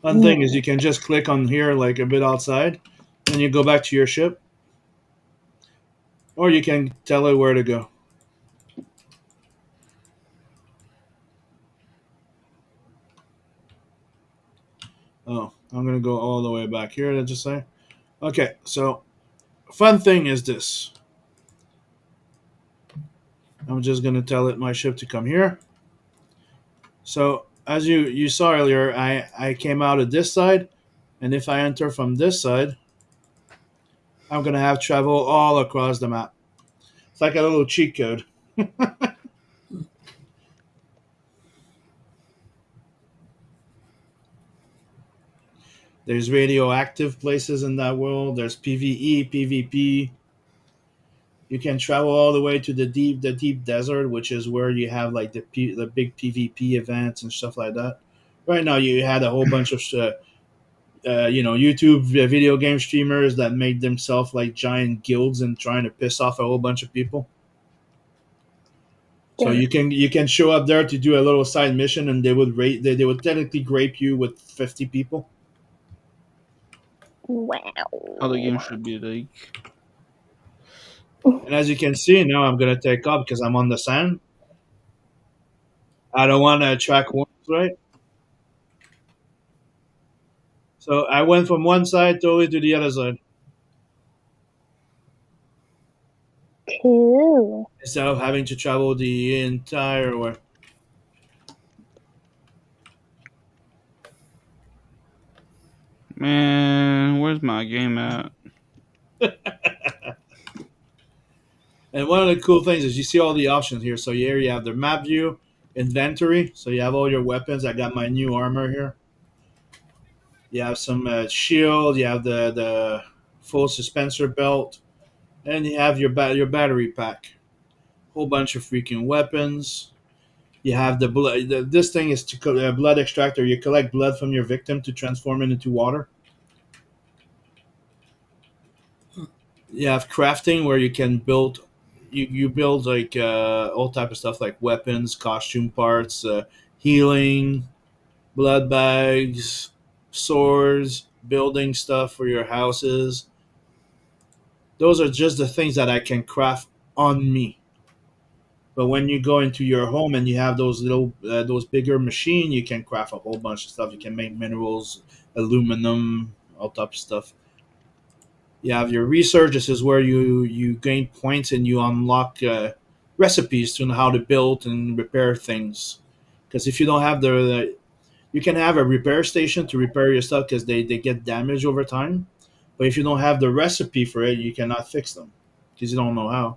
One thing is you can just click on here like a bit outside, and you go back to your ship. Or you can tell it where to go. Oh, I'm gonna go all the way back here to just say. Okay, so fun thing is this. I'm just gonna tell it my ship to come here. So as you saw earlier, I came out of this side, and if I enter from this side, I'm gonna have travel all across the map. It's like a little cheat code. There's radioactive places in that world. There's PvE, PvP. You can travel all the way to the deep desert, which is where you have like the big PvP events and stuff like that. Right now, you had a whole bunch of YouTube video game streamers that made themselves like giant guilds and trying to piss off a whole bunch of people. So you can show up there to do a little side mission, and they would they would technically grape you with 50 people. Wow. How the game should be like. And as you can see, now I'm gonna take off because I'm on the sand. I don't want to attract worms, right? So I went from one side totally to the other side Cool. instead of having to travel the entire way. Man, where's my game at? And one of the cool things is you see all the options here. So here you have the map view, inventory. So you have all your weapons. I got my new armor here. You have some shield. You have the full suspensor belt, and you have your battery pack. Whole bunch of freaking weapons. You have the blood. This thing is to blood extractor. You collect blood from your victim to transform it into water. You have crafting where you can build. You build like all type of stuff like weapons, costume parts, healing, blood bags, swords, building stuff for your houses. Those are just the things that I can craft on me. But when you go into your home and you have those those bigger machine, you can craft a whole bunch of stuff. You can make minerals, aluminum, all type of stuff. You have your research. This is where you gain points and you unlock recipes to know how to build and repair things. Because if you don't have you can have a repair station to repair your stuff because they get damaged over time. But if you don't have the recipe for it, you cannot fix them because you don't know how.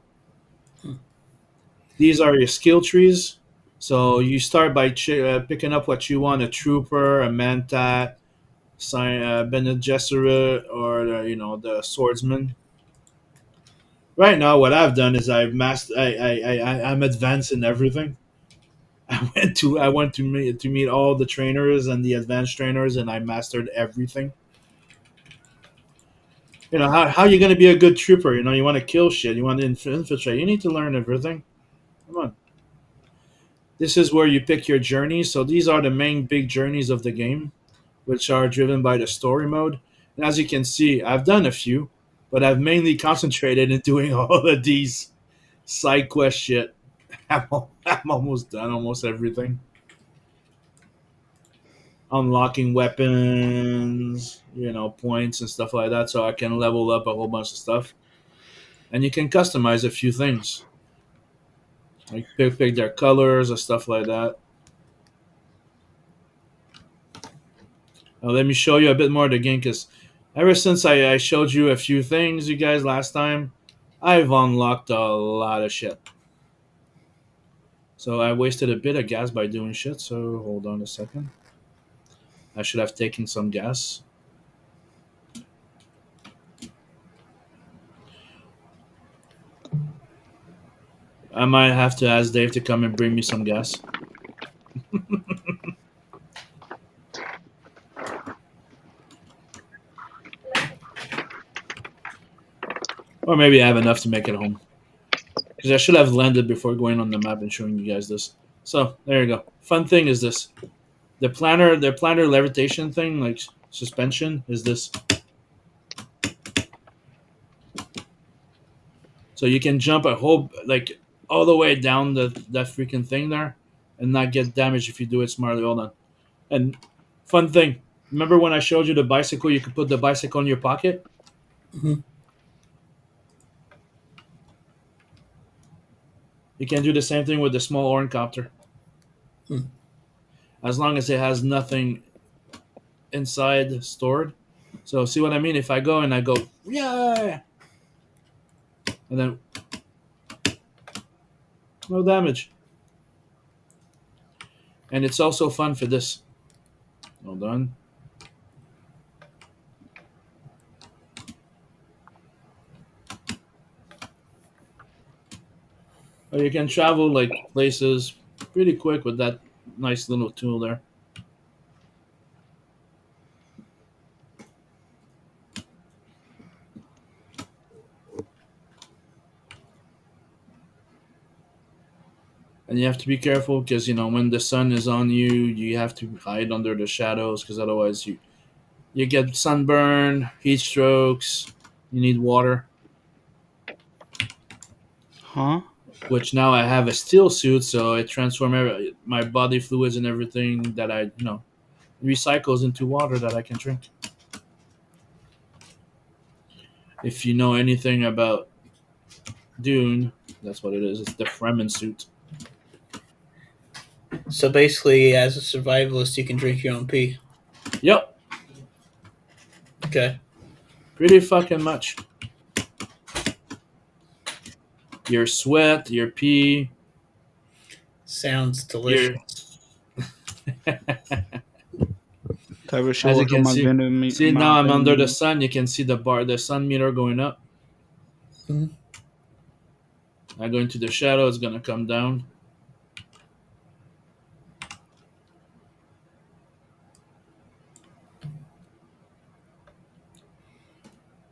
These are your skill trees. So you start by picking up what you want: a trooper, a mantat, Bene Gesserit, or the swordsman. Right now, what I've done is I've mastered. I'm advanced in everything. I went to meet all the trainers and the advanced trainers, and I mastered everything. How you gonna be a good trooper? You want to kill shit. You want to infiltrate. You need to learn everything. Come on. This is where you pick your journeys. So these are the main big journeys of the game, which are driven by the story mode. And as you can see, I've done a few, but I've mainly concentrated in doing all of these side quest shit. I'm almost done almost everything. Unlocking weapons, points and stuff like that, so I can level up a whole bunch of stuff. And you can customize a few things. Like pick their colors or stuff like that. Let me show you a bit more of the game, because ever since I showed you a few things, you guys, last time, I've unlocked a lot of shit. So I wasted a bit of gas by doing shit, so hold on a second. I should have taken some gas. I might have to ask Dave to come and bring me some gas. Or maybe I have enough to make it home. Because I should have landed before going on the map and showing you guys this. So there you go. Fun thing is this. The planner levitation thing, like suspension, is this. So you can jump a whole, like, all the way down that freaking thing there and not get damaged if you do it smartly. Hold on. And fun thing. Remember when I showed you the bicycle, you could put the bicycle in your pocket? Mhm. You can do the same thing with the small ornithopter. As long as it has nothing inside stored. So see what I mean? If I go and I go, yeah, and then no damage. And it's also fun for this. Hold on. Or you can travel like places pretty quick with that nice little tool there. And you have to be careful because, you know, when the sun is on you, you have to hide under the shadows because otherwise you get sunburn, heat strokes, you need water. Huh? Which now I have a steel suit, so it transforms my body fluids and everything that I, recycles into water that I can drink. If you know anything about Dune, that's what it is. It's the Fremen suit. So basically, as a survivalist, you can drink your own pee. Yep, Okay. pretty fucking much. Your sweat, your pee, Sounds delicious. As you can see now I'm under the sun. You can see the sun meter going up. Mhm. I go into the shadow. It's gonna come down.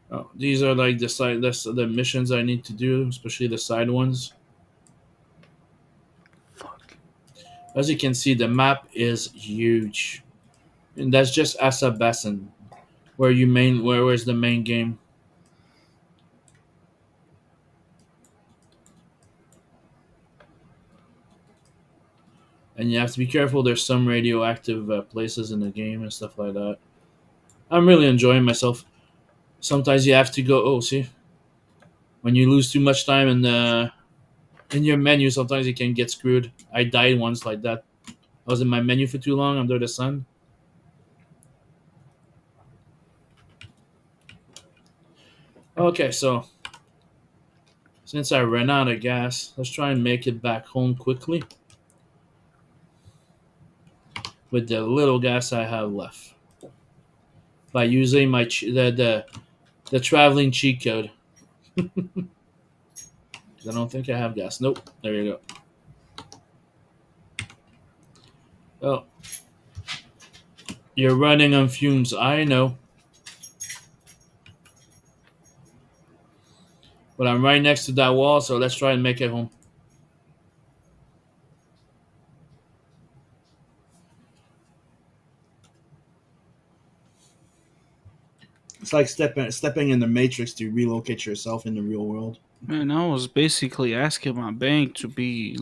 Oh, these are like the missions I need to do, especially the side ones. Fuck. As you can see, the map is huge, and that's just Asa Basin, where's the main game. And you have to be careful. There's some radioactive places in the game and stuff like that. I'm really enjoying myself. Sometimes you have to go. Oh, see, when you lose too much time in your menu, sometimes you can get screwed. I died once like that. I was in my menu for too long under the sun. Okay, so since I ran out of gas, let's try and make it back home quickly with the little gas I have left by using my the traveling cheat code. I don't think I have gas. Nope. There you go. Oh, you're running on fumes. I know. But I'm right next to that wall, so let's try and make it home. It's like stepping in the matrix to relocate yourself in the real world. Man, I was basically asking my bank to be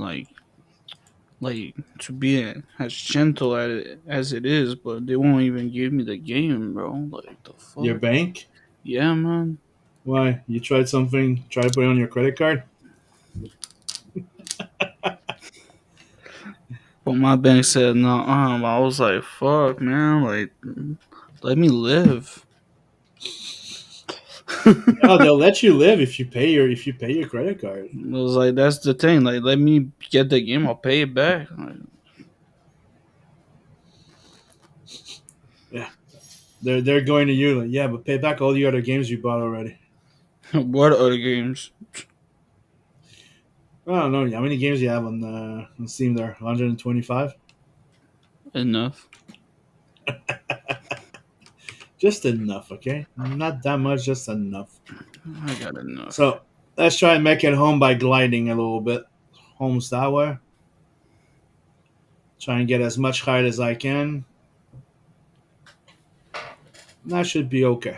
to be as gentle at it as it is, but they won't even give me the game, bro. Like the fuck. Your bank? Yeah, man. Why? You tried something? Try to put it on your credit card? But my bank said no. I was like, fuck, man. Like, let me live. Oh, they'll let you live if you pay your credit card. I was like, that's the thing. Like, let me get the game. I'll pay it back. Like, Yeah, they're going to you like, yeah, but pay back all the other games you bought already. what other games? I don't know how many games you have on Steam there. 125. Enough. Just enough, okay? Not that much, just enough. I got enough. So let's try and make it home by gliding a little bit. Home that way. Try and get as much height as I can. That should be okay.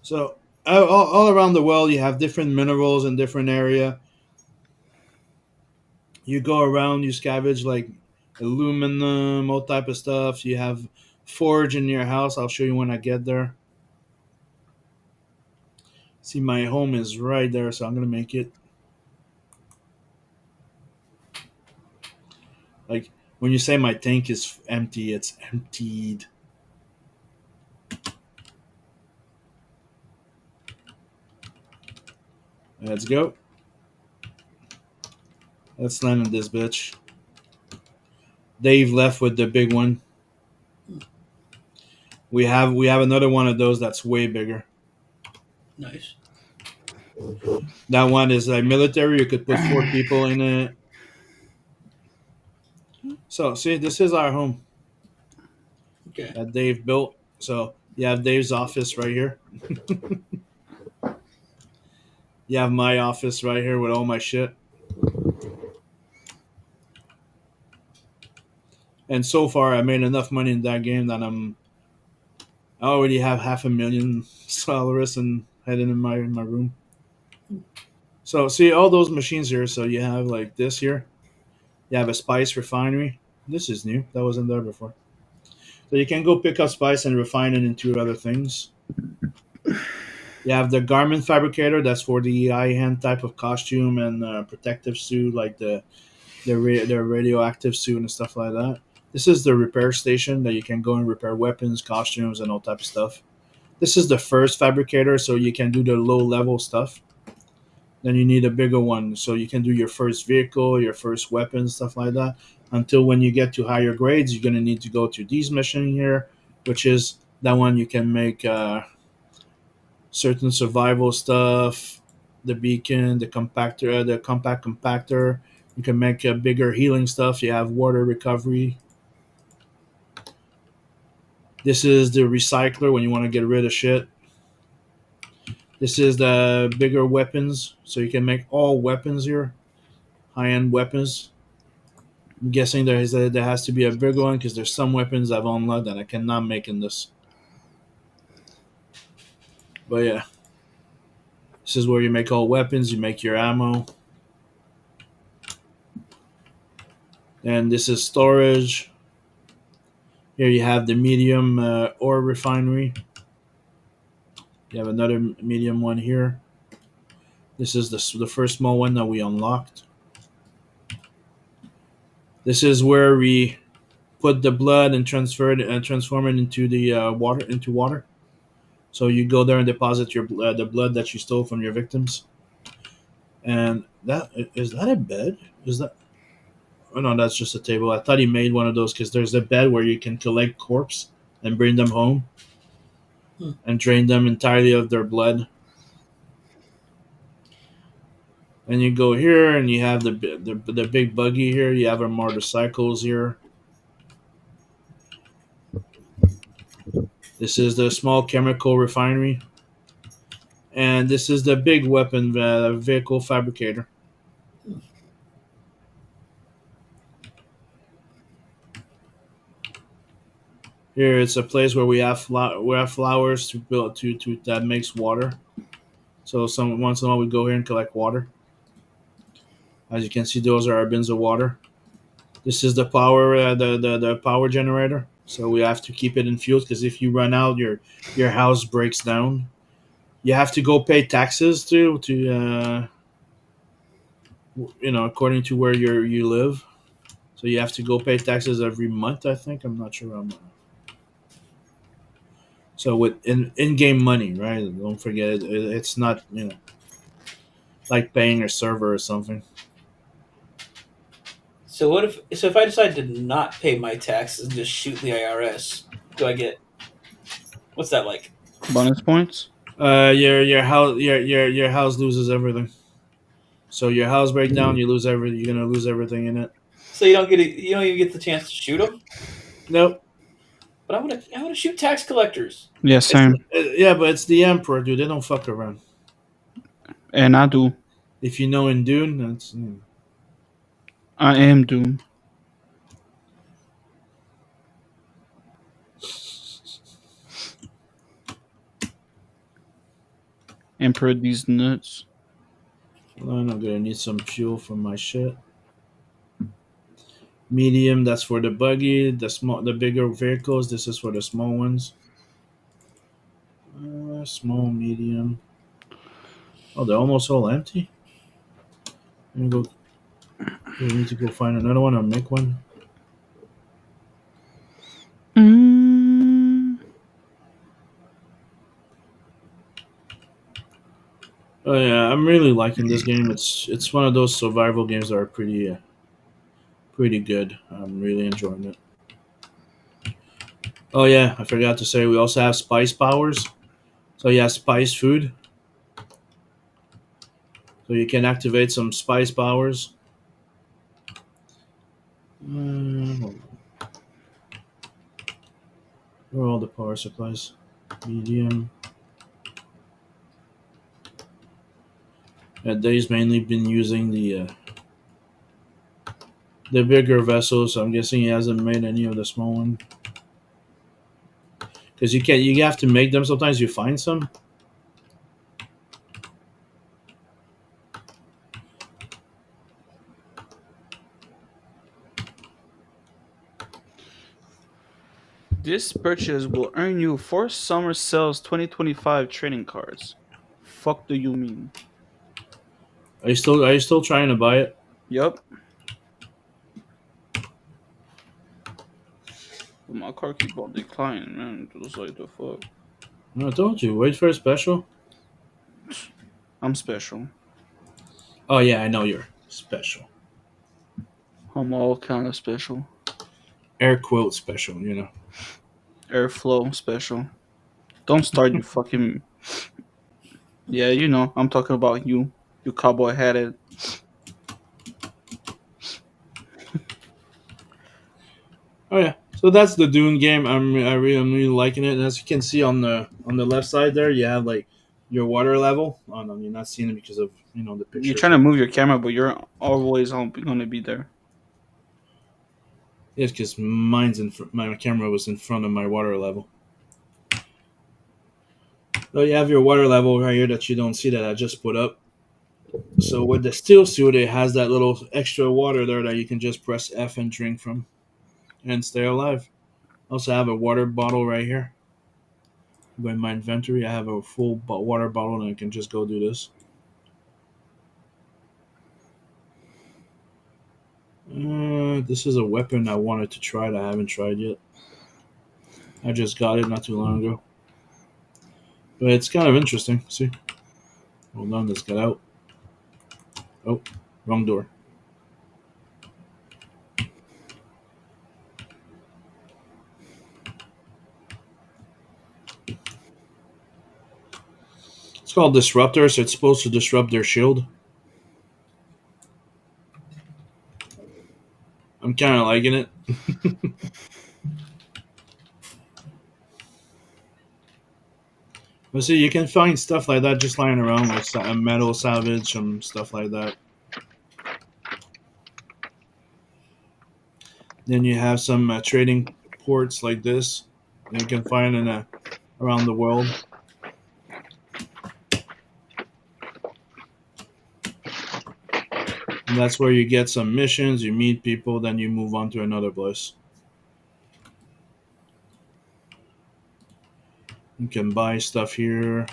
So all around the world, you have different minerals in different area. You go around, you scavenge like aluminum, all type of stuff. You have forge in your house. I'll show you when I get there. See, my home is right there, so I'm gonna make it like when you say my tank is empty, it's emptied. Let's go. Let's land on this bitch. Dave left with the big one. We have another one of those that's way bigger. Nice. That one is like military. You could put 4 people in it. So see, this is our home Okay. that Dave built. So you have Dave's office right here. You have my office right here with all my shit. And so far, I made enough money in that game that I already have $500,000 and hidden in my room. So see all those machines here. So you have like this here. You have a spice refinery. This is new. That wasn't there before. So you can go pick up spice and refine it into other things. You have the garment fabricator. That's for the high-end type of costume and protective suit, like the radioactive suit and stuff like that. This is the repair station that you can go and repair weapons, costumes, and all type of stuff. This is the first fabricator, so you can do the low-level stuff. Then you need a bigger one, so you can do your first vehicle, your first weapon, stuff like that. Until when you get to higher grades, you're gonna need to go to these mission here, which is that one you can make certain survival stuff, the beacon, the compactor, the compact compactor. You can make a bigger healing stuff. You have water recovery. This is the recycler when you want to get rid of shit. This is the bigger weapons, so you can make all weapons here, high-end weapons. I'm guessing there has to be a bigger one because there's some weapons I've unlocked that I cannot make in this. But yeah, this is where you make all weapons. You make your ammo, and this is storage. Here you have the medium ore refinery. You have another medium one here. This is the first small one that we unlocked. This is where we put the blood and transform it into the water. So you go there and deposit your the blood that you stole from your victims. And that is that a bed? Is that? Oh no, that's just a table. I thought he made one of those because there's a bed where you can collect corpse and bring them home and drain them entirely of their blood. And you go here and you have the big buggy here. You have our motorcycles here. This is the small chemical refinery. And this is the big weapon vehicle fabricator. Here it's a place where we have flowers to build to that makes water. So once in a while we go here and collect water. As you can see, those are our bins of water. This is the power the power generator. So we have to keep it in fuel because if you run out, your house breaks down. You have to go pay taxes too to according to where you live. So you have to go pay taxes every month. I think I'm not sure. So with in-game money, right? Don't forget it's not like paying a server or something. So what if I decide to not pay my taxes and just shoot the IRS? Do I get what's that like? Bonus points. Your house loses everything. So your house break down, you lose everything. You're gonna lose everything in it. So you don't even get the chance to shoot them. Nope. But I want to shoot tax collectors. Yeah, same. Yeah, but it's the Emperor, dude. They don't fuck around. And I do. If you know in Dune, that's I am Doom. Emperor these nuts. I'm gonna need some fuel for my shit. Medium, that's for the buggy. The bigger vehicles. This is for the small ones. Small, medium. Oh, they're almost all empty. Let me go. We need to go find another one or make one. Mm. Oh yeah, I'm really liking this game. It's one of those survival games that are pretty good. I'm really enjoying it. Oh yeah, I forgot to say we also have spice powers. So yeah, spice food. So you can activate some spice powers. Hold on. Where are all the power supplies? Medium. Dave's mainly been using the bigger vessels. So I'm guessing he hasn't made any of the small one. Because you have to make them. Sometimes you find some. This purchase will earn you 4 Summer Sales 2025 trading cards. Fuck do you mean? Are you still trying to buy it? Yup. My car keep on declining, man. Just like the fuck. No, I told you. Wait for a special. I'm special. Oh yeah, I know you're special. I'm all kind of special. Air quote special. Airflow special. Don't start you fucking. Yeah, you know. I'm talking about you. You cowboy hatted. Oh yeah. So that's the Dune game. I'm really liking it. And as you can see on the left side there, you have like your water level. Oh no, you're not seeing it because of the picture. You're trying to move your camera, but you're always gonna be there. Yes, because my camera was in front of my water level. So you have your water level right here that you don't see that I just put up. So with the steel suit, it has that little extra water there that you can just press F and drink from, and stay alive. Also have a water bottle right here. In my inventory, I have a full water bottle, and I can just go do this. This is a weapon I wanted to try that I haven't tried yet. I just got it not too long ago. But it's kind of interesting. See? Hold on, let's get out. Oh, wrong door. It's called Disruptor, so it's supposed to disrupt their shield. I'm kind of liking it. But see, you can find stuff like that just lying around, like a metal salvage and stuff like that. Then you have some trading ports like this that you can find around the world. And that's where you get some missions, you meet people, then you move on to another place. You can buy stuff here.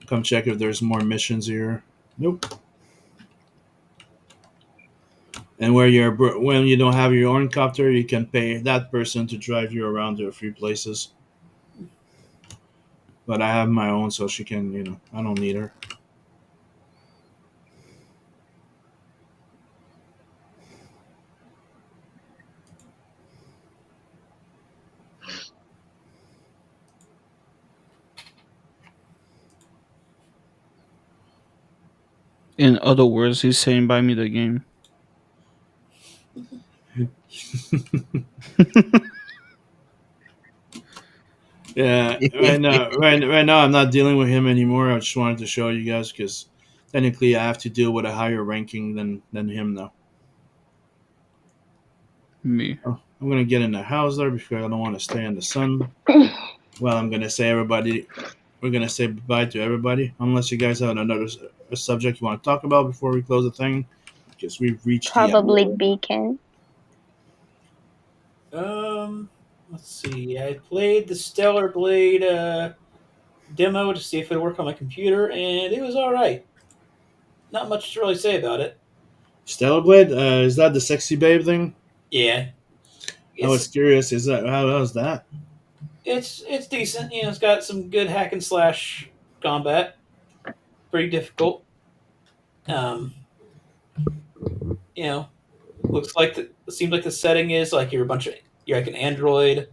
Come check if there's more missions here. Nope. And when you don't have your own copter, you can pay that person to drive you around to a few places. But I have my own, so she can, I don't need her. In other words, he's saying, "Buy me the game." Yeah, right now I'm not dealing with him anymore. I just wanted to show you guys because technically I have to deal with a higher ranking than him now. Me. Oh, I'm gonna get in the house there because I don't want to stay in the sun. Well, I'm gonna say everybody. We're gonna say goodbye to everybody, unless you guys have another subject you want to talk about before we close the thing, because we've reached Probably the Beacon. Let's see. I played the Stellar Blade demo to see if it would work on my computer, and it was all right. Not much to really say about it. Stellar Blade. Is that the sexy babe thing? Yeah, I was it's curious. Is that how's that? it's decent. You know, it's got some good hack and slash combat. Pretty difficult. You know, looks like it seems like the setting is like you're like an android,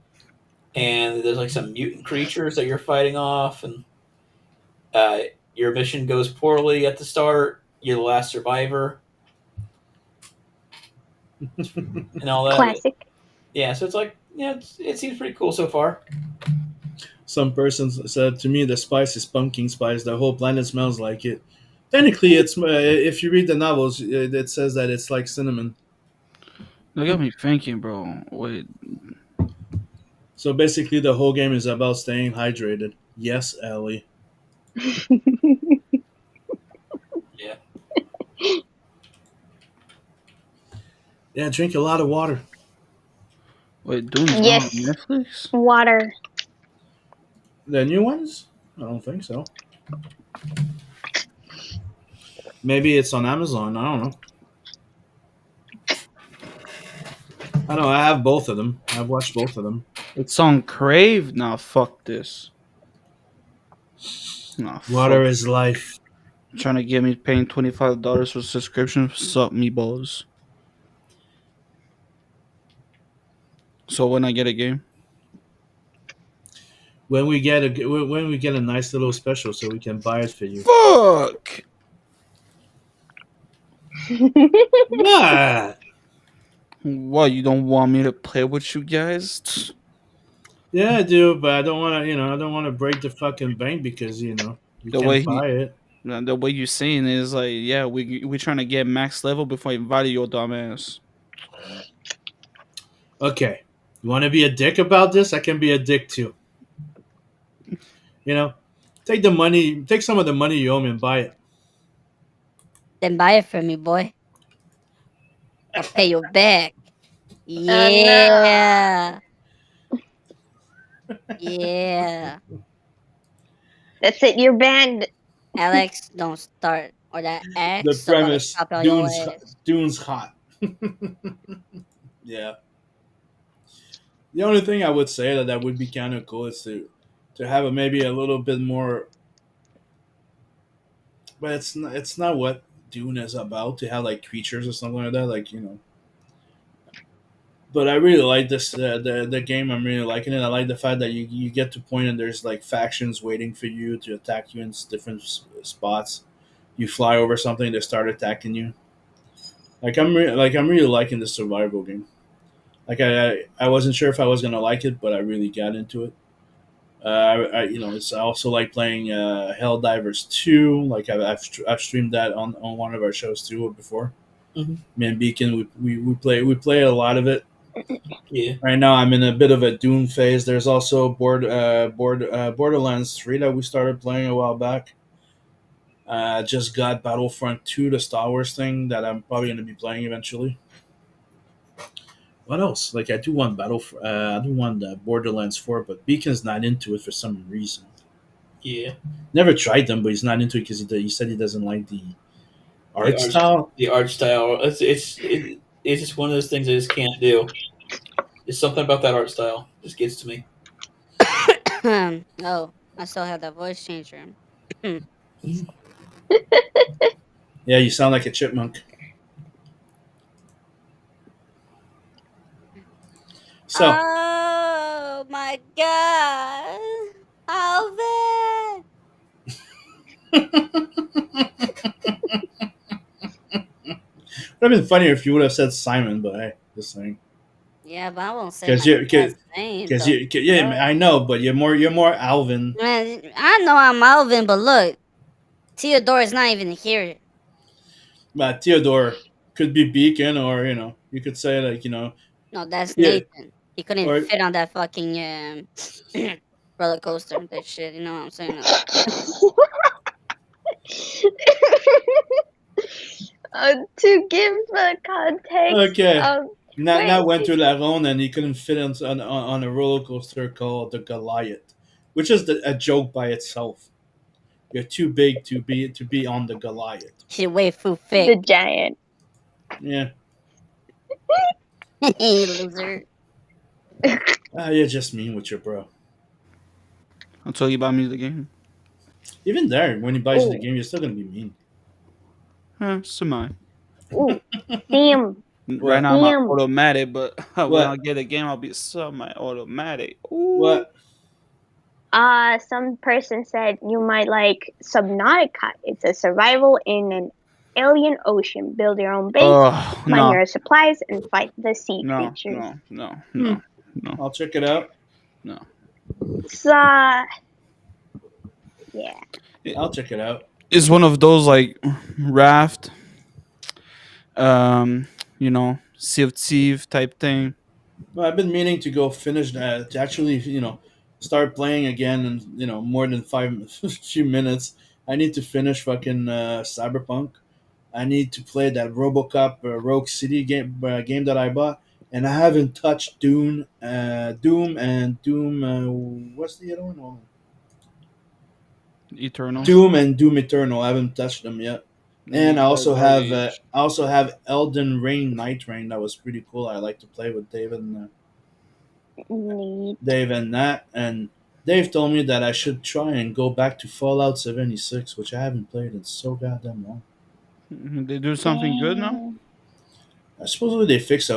and there's like some mutant creatures that you're fighting off, and your mission goes poorly at the start. You're the last survivor, and all that. Classic. Yeah, so it's like it seems pretty cool so far. Some person said to me, "The spice is pumpkin spice. The whole planet smells like it." Technically, it's if you read the novels, it says that it's like cinnamon. That got me thinking, bro. Wait, So basically, the whole game is about staying hydrated. Yes, Ellie. Yeah. Yeah, drink a lot of water. Doom's not on Yes. Netflix? Water. The new ones? I don't think so. Maybe it's on Amazon. I don't know. I know. I have both of them. I've watched both of them. It's on Crave? Nah, fuck this. Nah, Water fuck. is life. Trying to get me paying $25 for subscription. Suck me balls. So when I get a game, When we get a nice little special, so we can buy it for you. fuck. What? What, you don't want me to play with you guys? Yeah, I do, but I don't want to. I don't want to break the fucking bank because you The way can't buy it. The way you're saying is like, yeah, we trying to get max level before I invite your dumb ass. Okay, you want to be a dick about this? I can be a dick too. Take some of the money you owe me and buy it. Then buy it for me, boy. I'll pay you back. Yeah. Yeah. That's it. You're banned. Alex, don't start. Or that X. The I'm gonna premise: chop out your Dune's ass. Dune's hot. Yeah. The only thing I would say that would be kind of cool is to have maybe a little bit more, but it's not what Dune is about to have like creatures or something like that, like. But I really like this the game. I'm really liking it. I like the fact that you get to point and there's like factions waiting for you to attack you in different spots. You fly over something, they start attacking you. I'm really liking the survival game. Like I wasn't sure if I was gonna like it, but I really got into it. It's I also like playing Helldivers 2. Like I've streamed that on one of our shows too before. Mhm. Me and Beacon we play a lot of it. Yeah. Right now I'm in a bit of a Dune phase. There's also Borderlands 3 that we started playing a while back. Just got Battlefront 2, the Star Wars thing that I'm probably going to be playing eventually. what else? Like I do want I do want Borderlands 4, but Beacon's not into it for some reason. Yeah, Never tried them, but he's not into it because he said he doesn't like the art the art, style. the art style. It's just one of those things I just can't do. It's something about that art style just gets to me. Oh, I still have that voice changer. Yeah, you sound like a chipmunk. So Oh my god. Alvin! would have been funnier if you would have said Simon, but hey, just saying. Yeah, but I won't say Because my you, last name. because though. you, yeah, I know, but you're more Alvin. Man, I know I'm Alvin, but look, Theodore is not even here. But Theodore could be Beacon, or you could say No, that's yeah, Nathan. He couldn't or fit on that fucking roller coaster. That shit, you know what I'm saying? To give the context, okay. Now wait. went to Laron and he couldn't fit on a roller coaster called the Goliath, which is a joke by itself. You're too big to be on the Goliath. Shit, way too the thick. giant. Yeah, Loser. you're just mean with your bro. Until you buy me the game. Even there, when he buys you the Ooh. game, you're still gonna be mean. Semi. Ooh, damn. Right now I'm Damn. automatic, but when What? I get the game, I'll be semi-automatic. Ooh. What? Some person said you might like Subnautica. It's a survival in an alien ocean. Build your own base, Oh mine no, your supplies, and fight the sea no, creatures. no. I'll check it out. So, yeah. I'll check it out. It's one of those like raft, Sea of Thieves type thing. Well, I've been meaning to go finish that to actually start playing again in more than few minutes. I need to finish fucking Cyberpunk. I need to play that RoboCop Rogue City game that I bought, and I haven't touched Doom and Doom. What's the other one? Oh, Eternal. Doom and Doom Eternal. I haven't touched them yet. And I Garbage. also have Elden Ring Night Rain. That was pretty cool. I like to play with Neat. Dave and Nat, and Dave told me that I should try and go back to Fallout 76, which I haven't played in so goddamn long. They do something good now. Supposedly they fixed a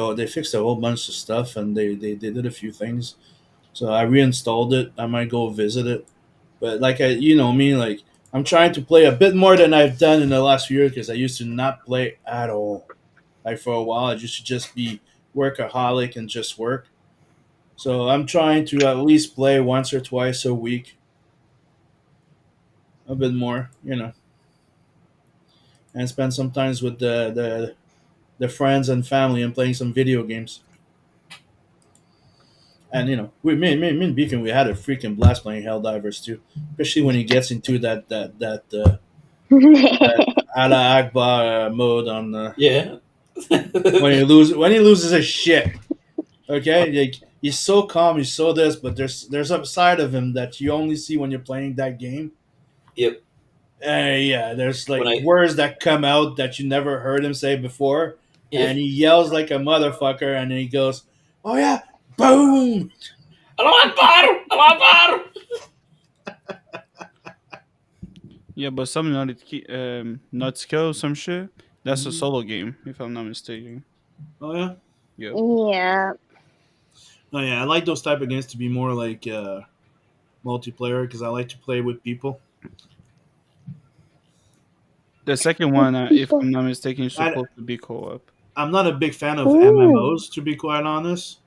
whole bunch of stuff, and they did a few things. So I reinstalled it. I might go visit it, but like you know me, like I'm trying to play a bit more than I've done in the last few years because I used to not play at all. Like for a while, I used to just be workaholic and just work. So I'm trying to at least play once or twice a week, a bit more, and spend some times with the friends and family and playing some video games. And me and Beacon, we had a freaking blast playing Helldivers too, especially when he gets into that Allah Akbar mode on Yeah. when he loses his shit. Okay, like he's so calm, he's so this, but there's a side of him that you only see when you're playing that game. Yep. Yeah, there's like When I- words that come out that you never heard him say before, Yeah. and he yells like a motherfucker, and then he goes, "Oh yeah, boom!" Allah Akbar! Allah Akbar! Yeah, but some Nautica, some shit. That's a solo game, if I'm not mistaken. Oh yeah, Yep. Yeah. oh yeah. I like those type of games to be more like multiplayer because I like to play with people. The second one, if I'm not mistaken, is I- supposed to be co-op. I'm not a big fan of Ooh. MMOs, to be quite honest,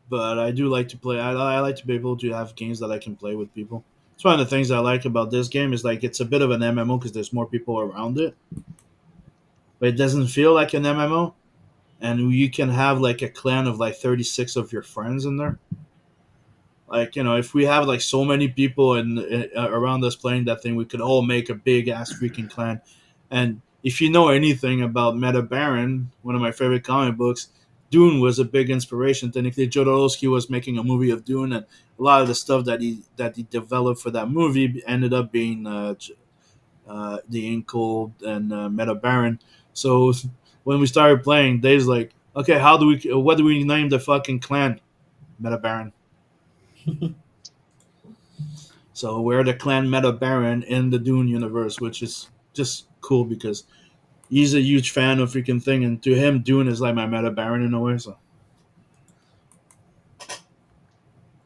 but I do like to play. I like to be able to have games that I can play with people. It's one of the things I like about this game is like it's a bit of an MMO because there's more people around it, but it doesn't feel like an MMO, and you can have like a clan of like 36 of your friends in there. Like if we have like so many people around us playing that thing, we could all make a big ass freaking clan. And if you know anything about Meta Baron, one of my favorite comic books, Dune was a big inspiration. Technically, Jodorowsky was making a movie of Dune, and a lot of the stuff that he developed for that movie ended up being the Inkle and Meta Baron. So when we started playing, Dave's like, "Okay, what do we name the fucking clan?" Meta Baron. So we're the clan Meta Baron in the Dune universe, which is just cool because he's a huge fan of freaking thing, and to him, Dune is like my Meta Baron in a way. So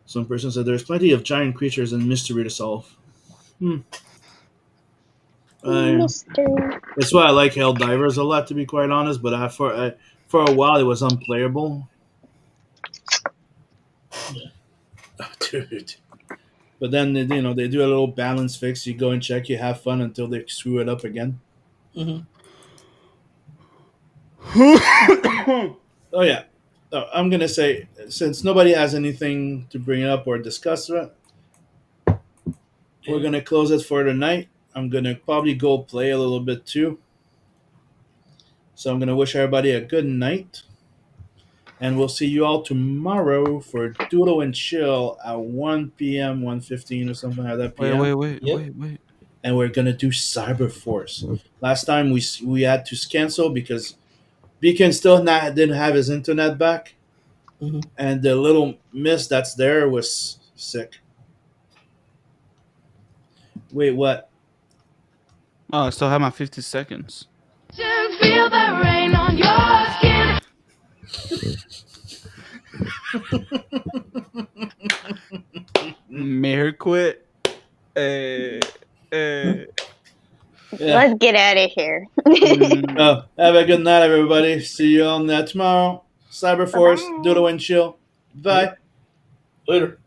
some person said there's plenty of giant creatures and mystery to solve. Mystery. That's why I like Helldivers a lot, to be quite honest. But for a while, it was unplayable. Dude. But then they do a little balance fix. You go and check. You have fun until they screw it up again. Mhm. Oh yeah. I'm gonna say, since nobody has anything to bring up or discuss, we're gonna close it for tonight. I'm gonna probably go play a little bit too. So I'm gonna wish everybody a good night, and we'll see you all tomorrow for Doodle and Chill at 1 p.m., 1:15 or something like that. PM. Wait. And we're gonna do Cyber Force. Last time we had to cancel because Beacon still didn't have his internet back, Mhm. and the little miss that's there was sick. Wait, what? Oh, I still have my 50 seconds. To feel the rain on your skin. Mayor quit. Yeah. Let's get out of here. Have a good night, everybody. See you on that tomorrow. Cyber Force, Bye-bye. Doodle and Chill. Bye. Later.